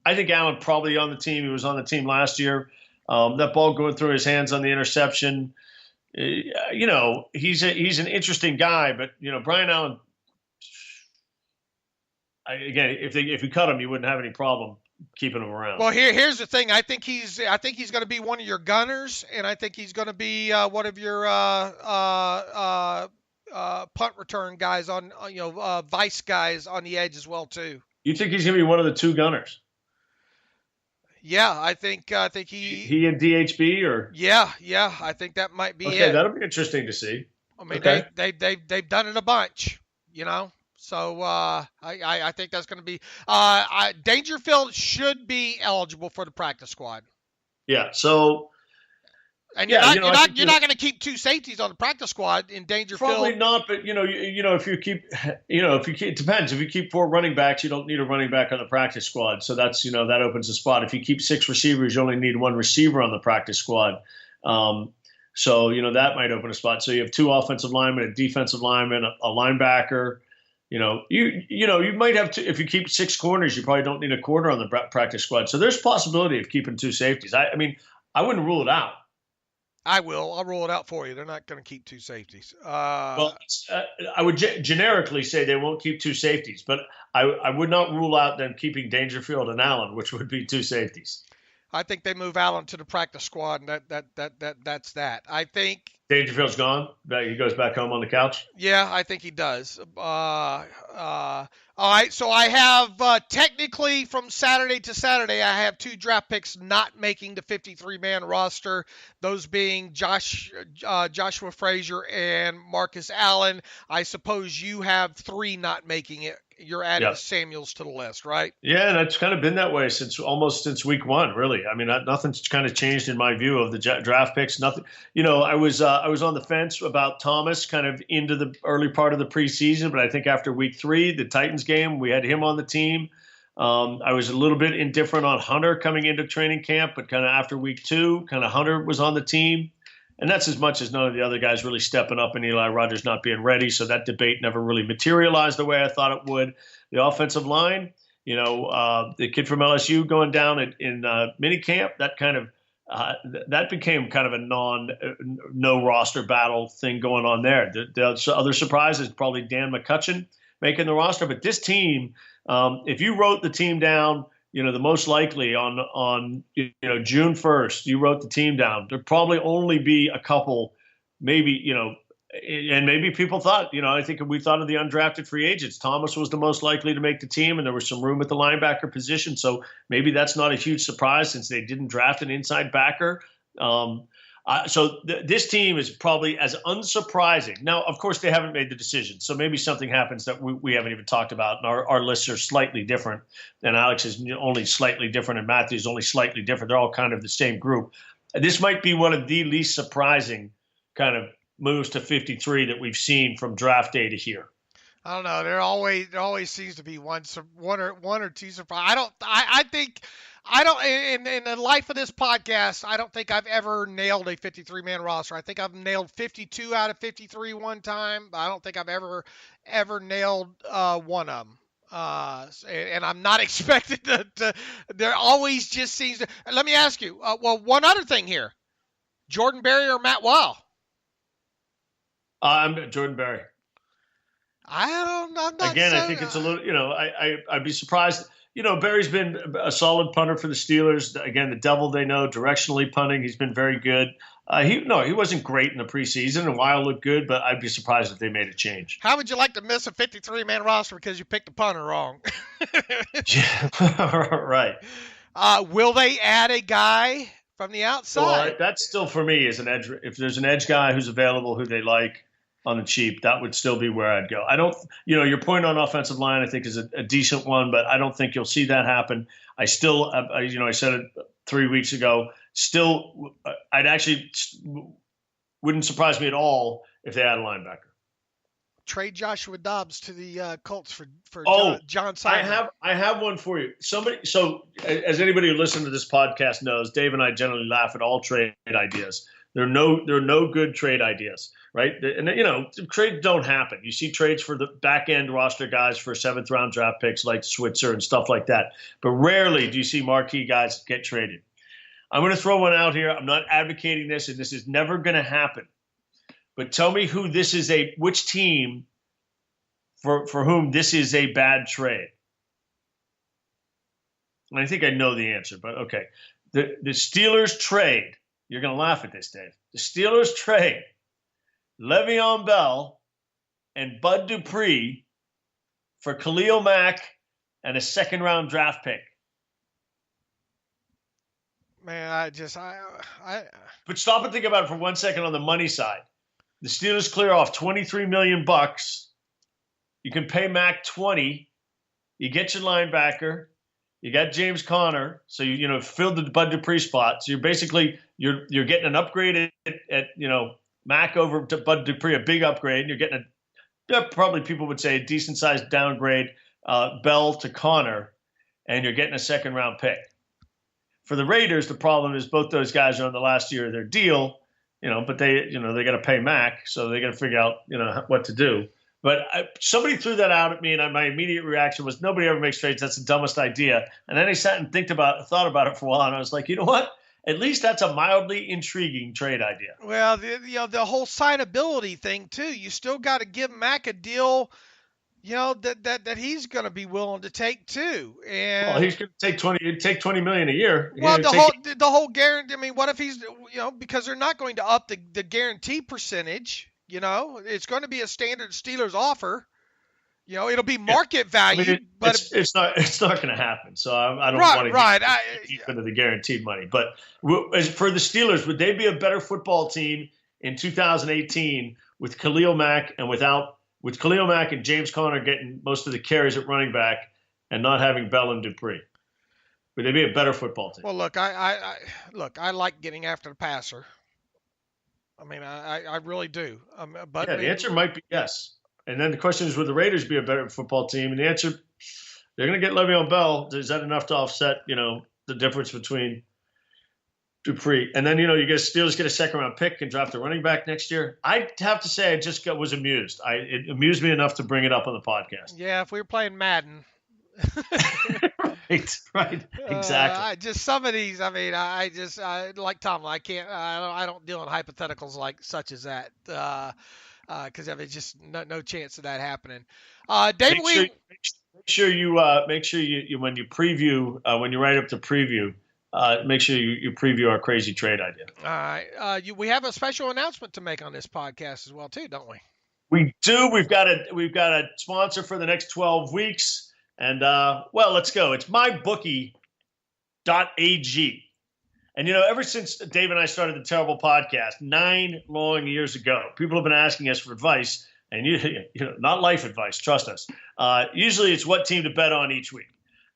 I think Allen probably on the team. He was on the team last year. That ball going through his hands on the interception. He's an interesting guy, but Brian Allen. Again, if you cut him, you wouldn't have any problem keeping him around. Well, here's the thing. I think he's going to be one of your gunners, and I think he's going to be one of your punt return guys on vice guys on the edge as well too. You think he's going to be one of the two gunners? Yeah, I think he and DHB or yeah, I think that might be it. Okay, that'll be interesting to see. I mean, okay. they've done it a bunch, So I think that's going to be Dangerfield should be eligible for the practice squad. Yeah. So. And you're not going to keep two safeties on the practice squad in Dangerfield. Probably not, but if you keep it depends. If you keep 4 running backs, you don't need a running back on the practice squad. So that's that opens a spot. If you keep 6 receivers, you only need 1 receiver on the practice squad. So that might open a spot. So you have 2 offensive linemen, a defensive lineman, a linebacker. You might have to, if you keep 6 corners, you probably don't need a corner on the practice squad. So there's possibility of keeping 2 safeties. I mean, I wouldn't rule it out. I will. I'll rule it out for you. They're not going to keep 2 safeties. I would generically say they won't keep 2 safeties, but I would not rule out them keeping Dangerfield and Allen, which would be 2 safeties. I think they move Allen to the practice squad, and that's that. I think Dangerfield's gone. He goes back home on the couch. Yeah, I think he does. All right, so I have technically from Saturday to Saturday, I have 2 draft picks not making the 53-man roster, those being Joshua Frazier and Marcus Allen. I suppose you have 3 not making it. You're adding Samuels to the list, right? Yeah, and it's kind of been that way since week 1, really. I mean, nothing's kind of changed in my view of the draft picks. Nothing. I was on the fence about Thomas kind of into the early part of the preseason, but I think after week 3, the Titans game, we had him on the team. I was a little bit indifferent on Hunter coming into training camp, but kind of after week 2, kind of Hunter was on the team. And that's as much as none of the other guys really stepping up and Eli Rogers not being ready. So that debate never really materialized the way I thought it would. The offensive line, the kid from LSU going down in minicamp, that kind of that became kind of a no roster battle thing going on there. The other surprise is probably Dan McCutcheon making the roster. But this team, if you wrote the team down, the most likely on June 1st, you wrote the team down. There'd probably only be a couple, maybe, and maybe people thought, I think we thought of the undrafted free agents. Thomas was the most likely to make the team, and there was some room at the linebacker position. So maybe that's not a huge surprise since they didn't draft an inside backer. This team is probably as unsurprising. Now, of course, they haven't made the decision. So maybe something happens that we haven't even talked about. And our lists are slightly different. And Alex is only slightly different. And Matthew's only slightly different. They're all kind of the same group. This might be one of the least surprising kind of moves to 53 that we've seen from draft day to here. I don't know. There always seems to be one or two surprises. I don't, in the life of this podcast, I don't think I've ever nailed a 53-man roster. I think I've nailed 52 out of 53 one time, but I don't think I've ever nailed one of them. And I'm not expected to there always just seems to. Let me ask you, one other thing here. Jordan Berry or Matt Weil? I'm Jordan Berry. I'm not. Again, I think it's a little, I'd be surprised. Berry's been a solid punter for the Steelers. Again, the devil they know, directionally punting. He's been very good. He wasn't great in the preseason, and Weil looked good, but I'd be surprised if they made a change. How would you like to miss a 53-man roster because you picked the punter wrong? Right. Will they add a guy from the outside? Well, that's still for me as an edge. If there's an edge guy who's available who they like, on the cheap, that would still be where I'd go. I don't, your point on offensive line, I think is a decent one, but I don't think you'll see that happen. I still, I said it 3 weeks ago, still, I'd actually wouldn't surprise me at all if they had a linebacker. Trade Joshua Dobbs to the Colts for John Simon. I have one for you. So as anybody who listens to this podcast knows, Dave and I generally laugh at all trade ideas. There are no good trade ideas, right? And trades don't happen. You see trades for the back end roster guys for 7th round draft picks like Switzer and stuff like that. But rarely do you see marquee guys get traded. I'm going to throw one out here. I'm not advocating this, and this is never going to happen. But tell me which team for whom this is a bad trade. And I think I know the answer, but okay. The Steelers trade. You're going to laugh at this, Dave. The Steelers trade Le'Veon Bell and Bud Dupree for Khalil Mack and a 2nd round draft pick. Man, But stop and think about it for 1 second on the money side. The Steelers clear off $23 million. You can pay Mack $20. You get your linebacker. You got James Conner, so you filled the Bud Dupree spot. So you're basically you're getting an upgrade at Mack over to Bud Dupree, a big upgrade. You're getting probably people would say a decent sized downgrade, Bell to Conner, and you're getting a 2nd round pick. For the Raiders, the problem is both those guys are on the last year of their deal, but they got to pay Mack, so they got to figure out what to do. But somebody threw that out at me, and my immediate reaction was, nobody ever makes trades. That's the dumbest idea. And then I sat and thought about it for a while, and I was like, you know what? At least that's a mildly intriguing trade idea. Well, the whole signability thing too. You still got to give Mack a deal, that he's going to be willing to take too. And he's going to take $20 million a year. Well, the whole guarantee. I mean, what if he's because they're not going to up the guarantee percentage. It's going to be a standard Steelers offer. It'll be market value, but it's not going to happen. So I don't want to get deep into the guaranteed money. But as for the Steelers, would they be a better football team in 2018 with Khalil Mack and with Khalil Mack and James Conner getting most of the carries at running back and not having Bell and Dupree? Would they be a better football team? Well, look, I like getting after the passer. I mean, I really do. But the answer might be yes. And then the question is, would the Raiders be a better football team? And the answer, they're going to get Le'Veon Bell. Is that enough to offset, the difference between Dupree? And then, Steelers get a 2nd round pick and draft a running back next year. I have to say, I just was amused. It amused me enough to bring it up on the podcast. Yeah, if we were playing Madden. Right, exactly. Just some of these. I mean, I like Tom. I can't. I don't deal in hypotheticals like such as that. Because just no chance of that happening. David, make sure you when you preview when you write up the preview, make sure you preview our crazy trade idea. All right. We have a special announcement to make on this podcast as well too, don't we? We do. We've got a sponsor for the next 12 weeks. And, let's go. It's mybookie.ag. And, ever since Dave and I started the Terrible Podcast 9 long years ago, people have been asking us for advice, and not life advice, trust us. Usually it's what team to bet on each week.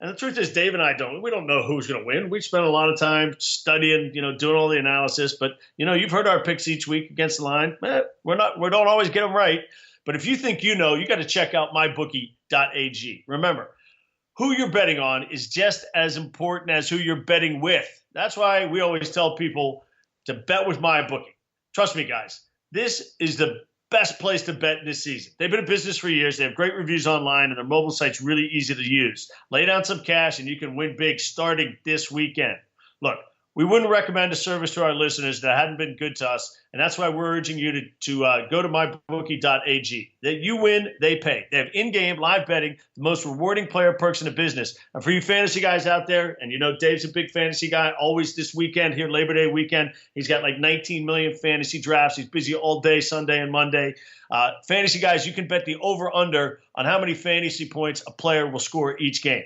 And the truth is, Dave and I don't know who's going to win. We spend a lot of time studying, doing all the analysis. But, you've heard our picks each week against the line. We don't always get them right. But if you think you got to check out mybookie.ag. Remember, who you're betting on is just as important as who you're betting with. That's why we always tell people to bet with MyBookie. Trust me, guys, this is the best place to bet this season. They've been in business for years. They have great reviews online, and their mobile site's really easy to use. Lay down some cash, and you can win big starting this weekend. Look, we wouldn't recommend a service to our listeners that hadn't been good to us, and that's why we're urging you to go to mybookie.ag. That you win, they pay. They have in-game live betting, the most rewarding player perks in the business. And for you fantasy guys out there, and Dave's a big fantasy guy, always this weekend here, Labor Day weekend, he's got like 19 million fantasy drafts. He's busy all day, Sunday and Monday. Fantasy guys, you can bet the over-under on how many fantasy points a player will score each game.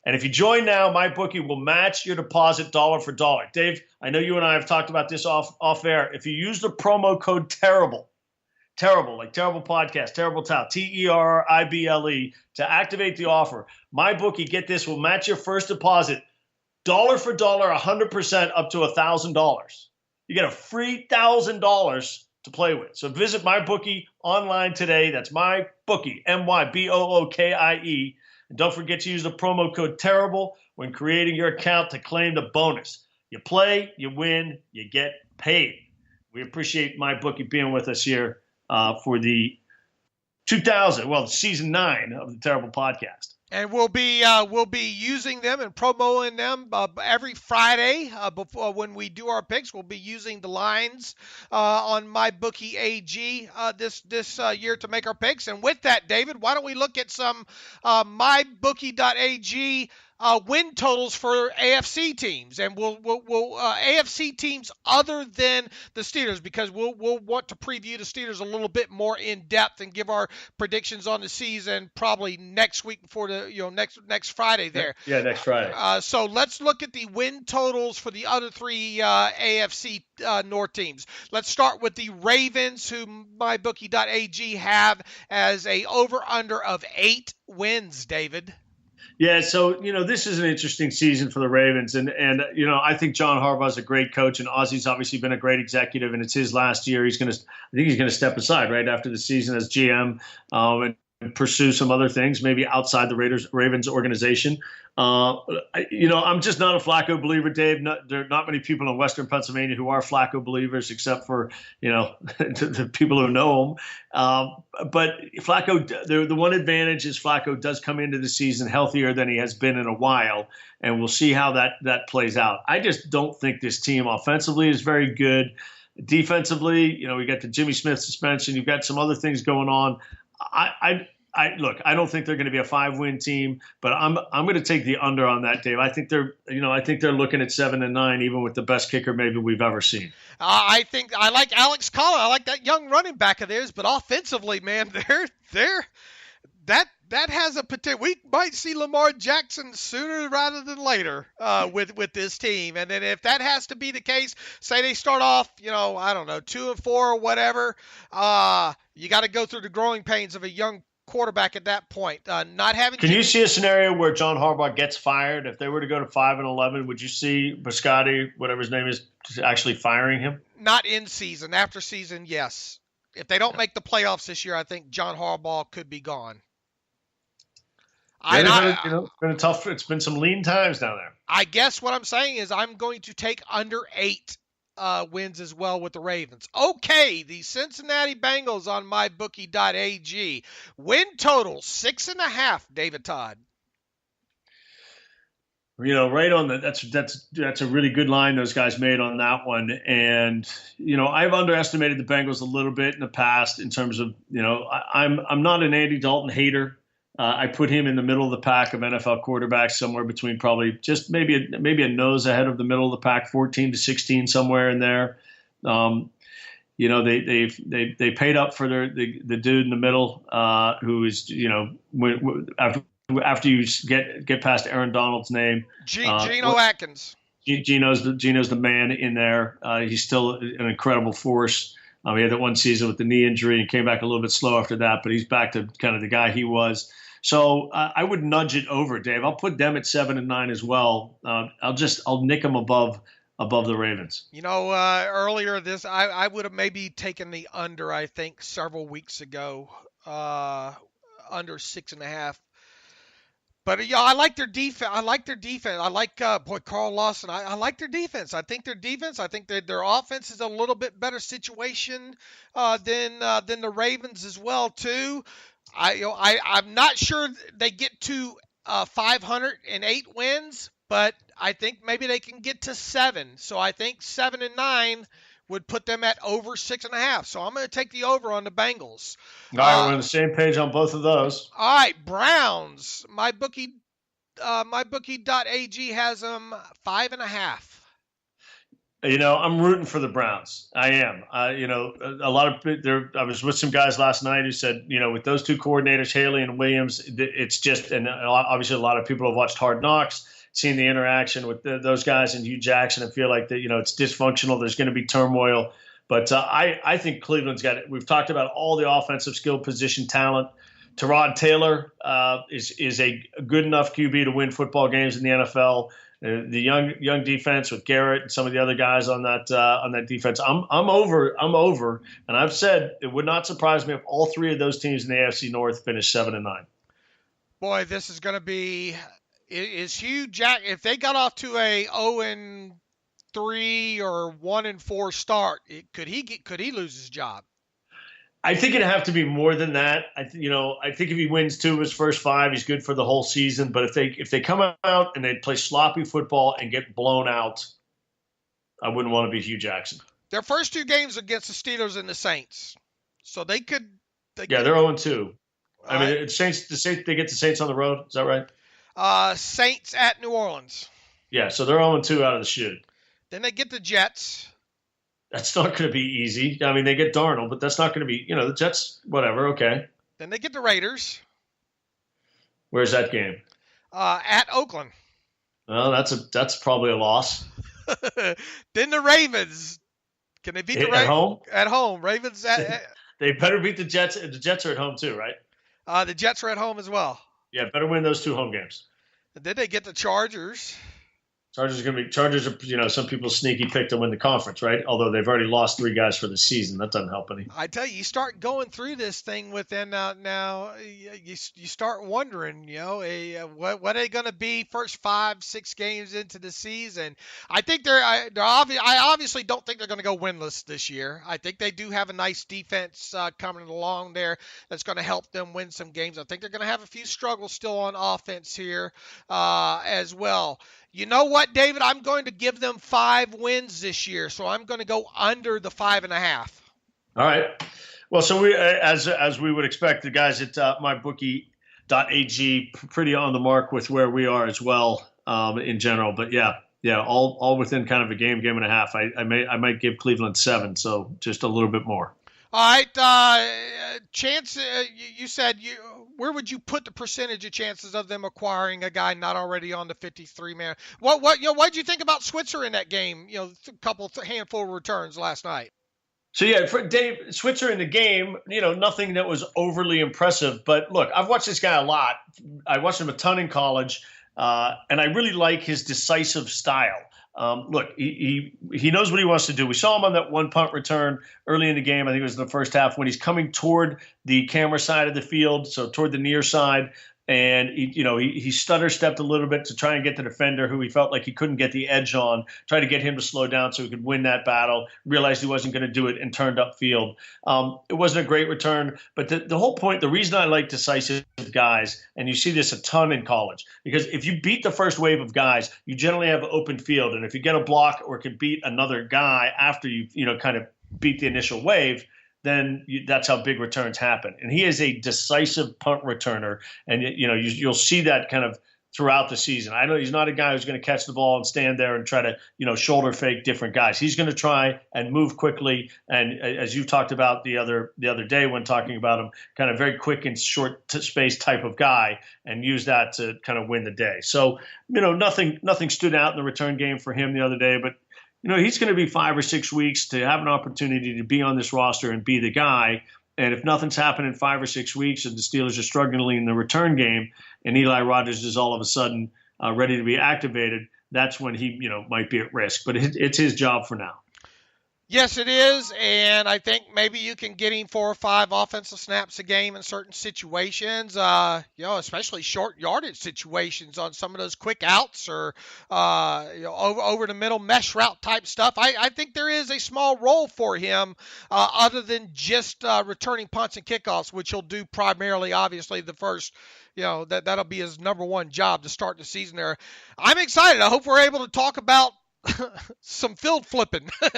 And if you join now, MyBookie will match your deposit dollar for dollar. Dave, I know you and I have talked about this off air. If you use the promo code TERRIBLE, Terrible, like terrible podcast, terrible tout, TERRIBLE, to activate the offer. MyBookie, get this, will match your first deposit dollar for dollar, 100% up to $1,000. You get a free $1,000 to play with. So visit MyBookie online today. That's MyBookie, MyBookie. And don't forget to use the promo code TERRIBLE when creating your account to claim the bonus. You play, you win, you get paid. We appreciate MyBookie being with us here for the season 9 of the Terrible Podcast. And we'll be using them and promoting them every Friday before when we do our picks. We'll be using the lines on MyBookie AG this year to make our picks. And with that, David, why don't we look at some MyBookie.ag win totals for AFC teams, and we'll AFC teams other than the Steelers, because we'll want to preview the Steelers a little bit more in depth and give our predictions on the season probably next week before the next Friday there. Yeah, next Friday. So let's look at the win totals for the other three AFC North teams. Let's start with the Ravens, who MyBookie.ag have as a over/under of 8 wins. David. Yeah, so, this is an interesting season for the Ravens. And I think John Harbaugh is a great coach, and Ozzy's obviously been a great executive, and it's his last year. I think he's going to step aside right after the season as GM and pursue some other things, maybe outside the Ravens organization. I'm just not a Flacco believer, Dave. There are not many people in Western Pennsylvania who are Flacco believers, except for, the people who know him. But Flacco, the one advantage is Flacco does come into the season healthier than he has been in a while, and we'll see how that plays out. I just don't think this team offensively is very good. Defensively, we got the Jimmy Smith suspension. You've got some other things going on. I don't think they're going to be a 5-win team, but I'm going to take the under on that, Dave. I think they're looking at 7-9, even with the best kicker maybe we've ever seen. I think I like Alex Collins. I like that young running back of theirs, but offensively, man, that has a potential. We might see Lamar Jackson sooner rather than later with this team. And then if that has to be the case, say they start off, 2-4 or whatever, you got to go through the growing pains of a young quarterback at that point. Can you see a scenario where John Harbaugh gets fired? If they were to go to 5-11, would you see Biscotti, whatever his name is, actually firing him? Not in season. After season, yes. If they don't make the playoffs this year, I think John Harbaugh could be gone. It's been some lean times down there. I guess what I'm saying is I'm going to take under 8 wins as well with the Ravens. Okay, the Cincinnati Bengals on MyBookie.ag. Win total 6.5, David Todd. Right on that's a really good line those guys made on that one. And, I've underestimated the Bengals a little bit in the past in terms of, I'm not an Andy Dalton hater. I put him in the middle of the pack of NFL quarterbacks, somewhere between probably just maybe a nose ahead of the middle of the pack, 14 to 16, somewhere in there. They paid up for the dude in the middle who is after you get past Aaron Donald's name, Geno Atkins. Geno's the man in there. He's still an incredible force. He had that one season with the knee injury and came back a little bit slow after that, but he's back to kind of the guy he was. So I would nudge it over, Dave. I'll put them at 7-9 as well. I'll nick them above the Ravens. Earlier I would have maybe taken the under, I think, several weeks ago, under 6.5. But I like their defense. I like Carl Lawson. I like their defense. I think their offense is a little bit better situation than the Ravens as well too. I'm not sure they get to 508 wins, but I think maybe they can get to 7. So I think 7-9 would put them at over 6.5. So I'm going to take the over on the Bengals. All right, we're on the same page on both of those. All right, Browns. MyBookie.ag has them 5.5. I'm rooting for the Browns. I am. A lot of there. I was with some guys last night who said, with those two coordinators, Haley and Williams, it's just, and obviously a lot of people have watched Hard Knocks, seen the interaction with those guys and Hugh Jackson, and feel like that, it's dysfunctional. There's going to be turmoil. But I think Cleveland's got it. We've talked about all the offensive skill position talent. Tyrod Taylor is a good enough QB to win football games in the NFL. The young defense with Garrett and some of the other guys on that defense. I'm over, and I've said it would not surprise me if all three of those teams in the AFC North finish 7-9. Boy, this is going to be Hugh Jack. If they got off to a 0-3 or 1-4 start, could he lose his job? I think it'd have to be more than that. I think if he wins 2 of his first 5, he's good for the whole season. But if they come out and they play sloppy football and get blown out, I wouldn't want to be Hugh Jackson. Their first 2 games against the Steelers and the Saints, so they could. They're 0-2. I mean, the Saints. They get the Saints on the road. Is that right? Saints at New Orleans. Yeah, so they're 0-2 out of the chute. Then they get the Jets. That's not going to be easy. I mean, they get Darnold, but that's not going to be, the Jets, whatever, okay. Then they get the Raiders. Where's that game? At Oakland. Well, that's probably a loss. Then the Ravens. Can they beat the Ravens? At home? At home. Ravens They better beat the Jets. The Jets are at home too, right? The Jets are at home as well. Yeah, better win those 2 home games. And then they get the Chargers. Chargers are, some people sneaky pick to win the conference, right? Although they've already lost 3 guys for the season. That doesn't help any. I tell you, you start going through this thing within now you start wondering, what are they going to be first 5-6 games into the season? I think I obviously don't think they're going to go winless this year. I think they do have a nice defense coming along there that's going to help them win some games. I think they're going to have a few struggles still on offense here as well. You know what, David? I'm going to give them 5 wins this year, so I'm going to go under the 5.5. All right. Well, so we, as we would expect, the guys at mybookie.ag pretty on the mark with where we are as well in general. But yeah, all within kind of a game and a half. I might give Cleveland 7, so just a little bit more. All right, Chance. You said where would you put the percentage of chances of them acquiring a guy not already on the 53-man? What did you think about Switzer in that game? Handful of returns last night. So yeah, for Dave Switzer in the game, nothing that was overly impressive. But look, I've watched this guy a lot. I watched him a ton in college, and I really like his decisive style. Look, he knows what he wants to do. We saw him on that 1 punt return early in the game. I think it was in the first half when he's coming toward the camera side of the field, so toward the near side. And he stutter stepped a little bit to try and get the defender who he felt like he couldn't get the edge on, try to get him to slow down so he could win that battle, realized he wasn't going to do it and turned upfield. It wasn't a great return, but the whole point, the reason I like decisive guys, and you see this a ton in college, because if you beat the first wave of guys, you generally have open field. And if you get a block or can beat another guy after you kind of beat the initial wave, then that's how big returns happen. And he is a decisive punt returner. And, you'll see that kind of throughout the season. I know he's not a guy who's going to catch the ball and stand there and try to, shoulder fake different guys. He's going to try and move quickly. And as you talked about the other day when talking about him, kind of very quick and short space type of guy, and use that to kind of win the day. So, nothing stood out in the return game for him the other day, but he's going to be 5 or 6 weeks to have an opportunity to be on this roster and be the guy. And if nothing's happened in 5 or 6 weeks and the Steelers are struggling in the return game and Eli Rogers is all of a sudden ready to be activated, that's when he, might be at risk. But it's his job for now. Yes, it is, and I think maybe you can get him 4 or 5 offensive snaps a game in certain situations, especially short yardage situations on some of those quick outs or, over the middle mesh route type stuff. I think there is a small role for him other than just returning punts and kickoffs, which he'll do primarily, obviously, the first that'll be his number 1 job to start the season there. I'm excited. I hope we're able to talk about some field flipping, on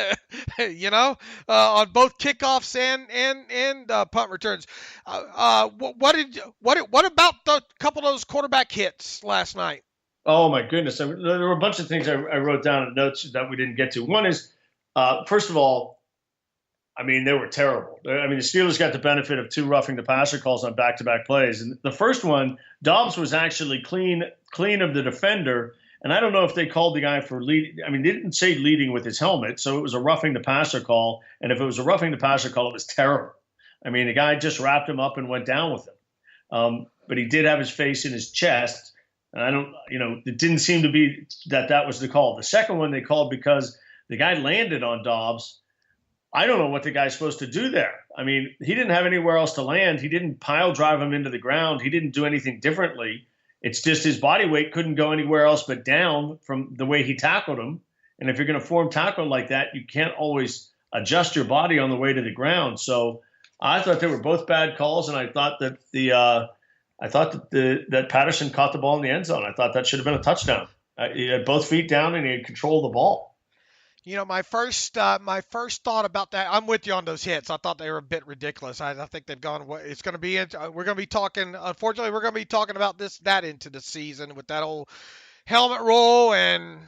both kickoffs and punt returns. What about the couple of those quarterback hits last night? Oh my goodness! There were a bunch of things I wrote down in notes that we didn't get to. One is, first of all, they were terrible. The Steelers got the benefit of 2 roughing the passer calls on back-to-back plays, and the first one, Dobbs was actually clean of the defender. And I don't know if they called the guy for lead. I mean, they didn't say leading with his helmet, so it was a roughing the passer call. And if it was a roughing the passer call, it was terrible. I mean, the guy just wrapped him up and went down with him. But he did have his face in his chest. And it didn't seem to be that was the call. The second one they called because the guy landed on Dobbs. I don't know what the guy's supposed to do there. I mean, he didn't have anywhere else to land. He didn't pile drive him into the ground. He didn't do anything differently. It's just his body weight couldn't go anywhere else but down from the way he tackled him. And if you're going to form tackle like that, you can't always adjust your body on the way to the ground. So I thought they were both bad calls, and I thought that that Patterson caught the ball in the end zone. I thought that should have been a touchdown. He had both feet down and he had control of the ball. My first thought about that, I'm with you on those hits. I thought they were a bit ridiculous. I think they've gone. It's going to be. We're going to be talking. Unfortunately, we're going to be talking about that into the season with that whole helmet roll and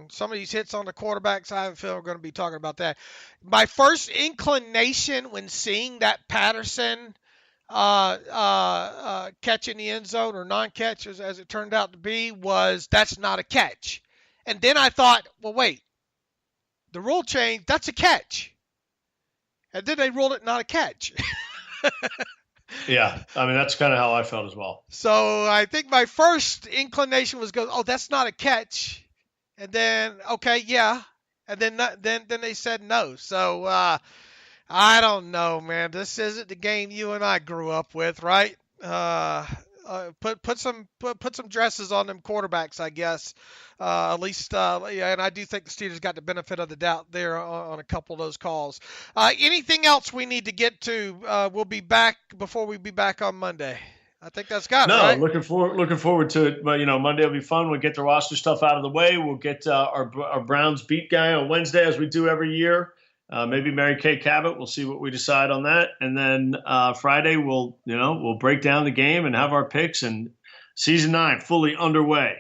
some of these hits on the quarterbacks. I feel we're going to be talking about that. My first inclination when seeing that Patterson catch in the end zone or non-catch, as it turned out to be, was that's not a catch. And then I thought, well, wait. The rule change, that's a catch. And then they ruled it not a catch. Yeah, I mean, that's kind of how I felt as well. So I think my first inclination was go, oh, that's not a catch. And then, okay, yeah. And then they said no. So I don't know, man. This isn't the game you and I grew up with, right? Put some dresses on them quarterbacks, I guess. At least, and I do think the Steelers got the benefit of the doubt there on a couple of those calls. Anything else we need to get to? We'll be back before we be back on Monday. I think that's got it. No, right? looking forward to it. But Monday will be fun. We'll get the roster stuff out of the way. We'll get our Browns beat guy on Wednesday, as we do every year. Maybe Mary Kay Cabot. We'll see what we decide on that. And then Friday we'll break down the game and have our picks, and season 9 fully underway.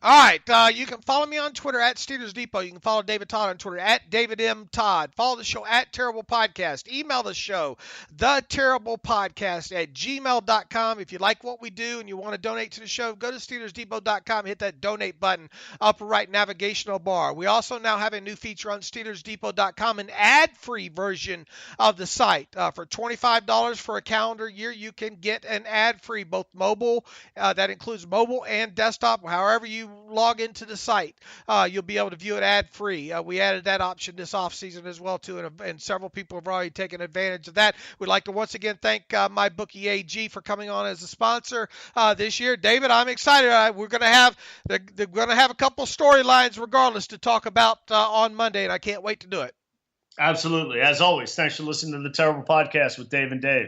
All right, you can follow me on Twitter at Steelers Depot. You can follow David Todd on Twitter at David M. Todd. Follow the show at Terrible Podcast. Email the show, theterriblepodcast@gmail.com. If you like what we do and you want to donate to the show, go to SteelersDepot.com, hit that donate button, upper right navigational bar. We also now have a new feature on SteelersDepot.com, an ad-free version of the site. For $25 for a calendar year, you can get an ad-free, both mobile, that includes mobile and desktop, however you log into the site, you'll be able to view it ad-free. We added that option this offseason as well, too, and several people have already taken advantage of that. We'd like to once again thank MyBookie AG for coming on as a sponsor this year. David, I'm excited. We're going to have a couple storylines regardless to talk about on Monday, and I can't wait to do it. Absolutely. As always, thanks for listening to the Terrible Podcast with Dave and Dave.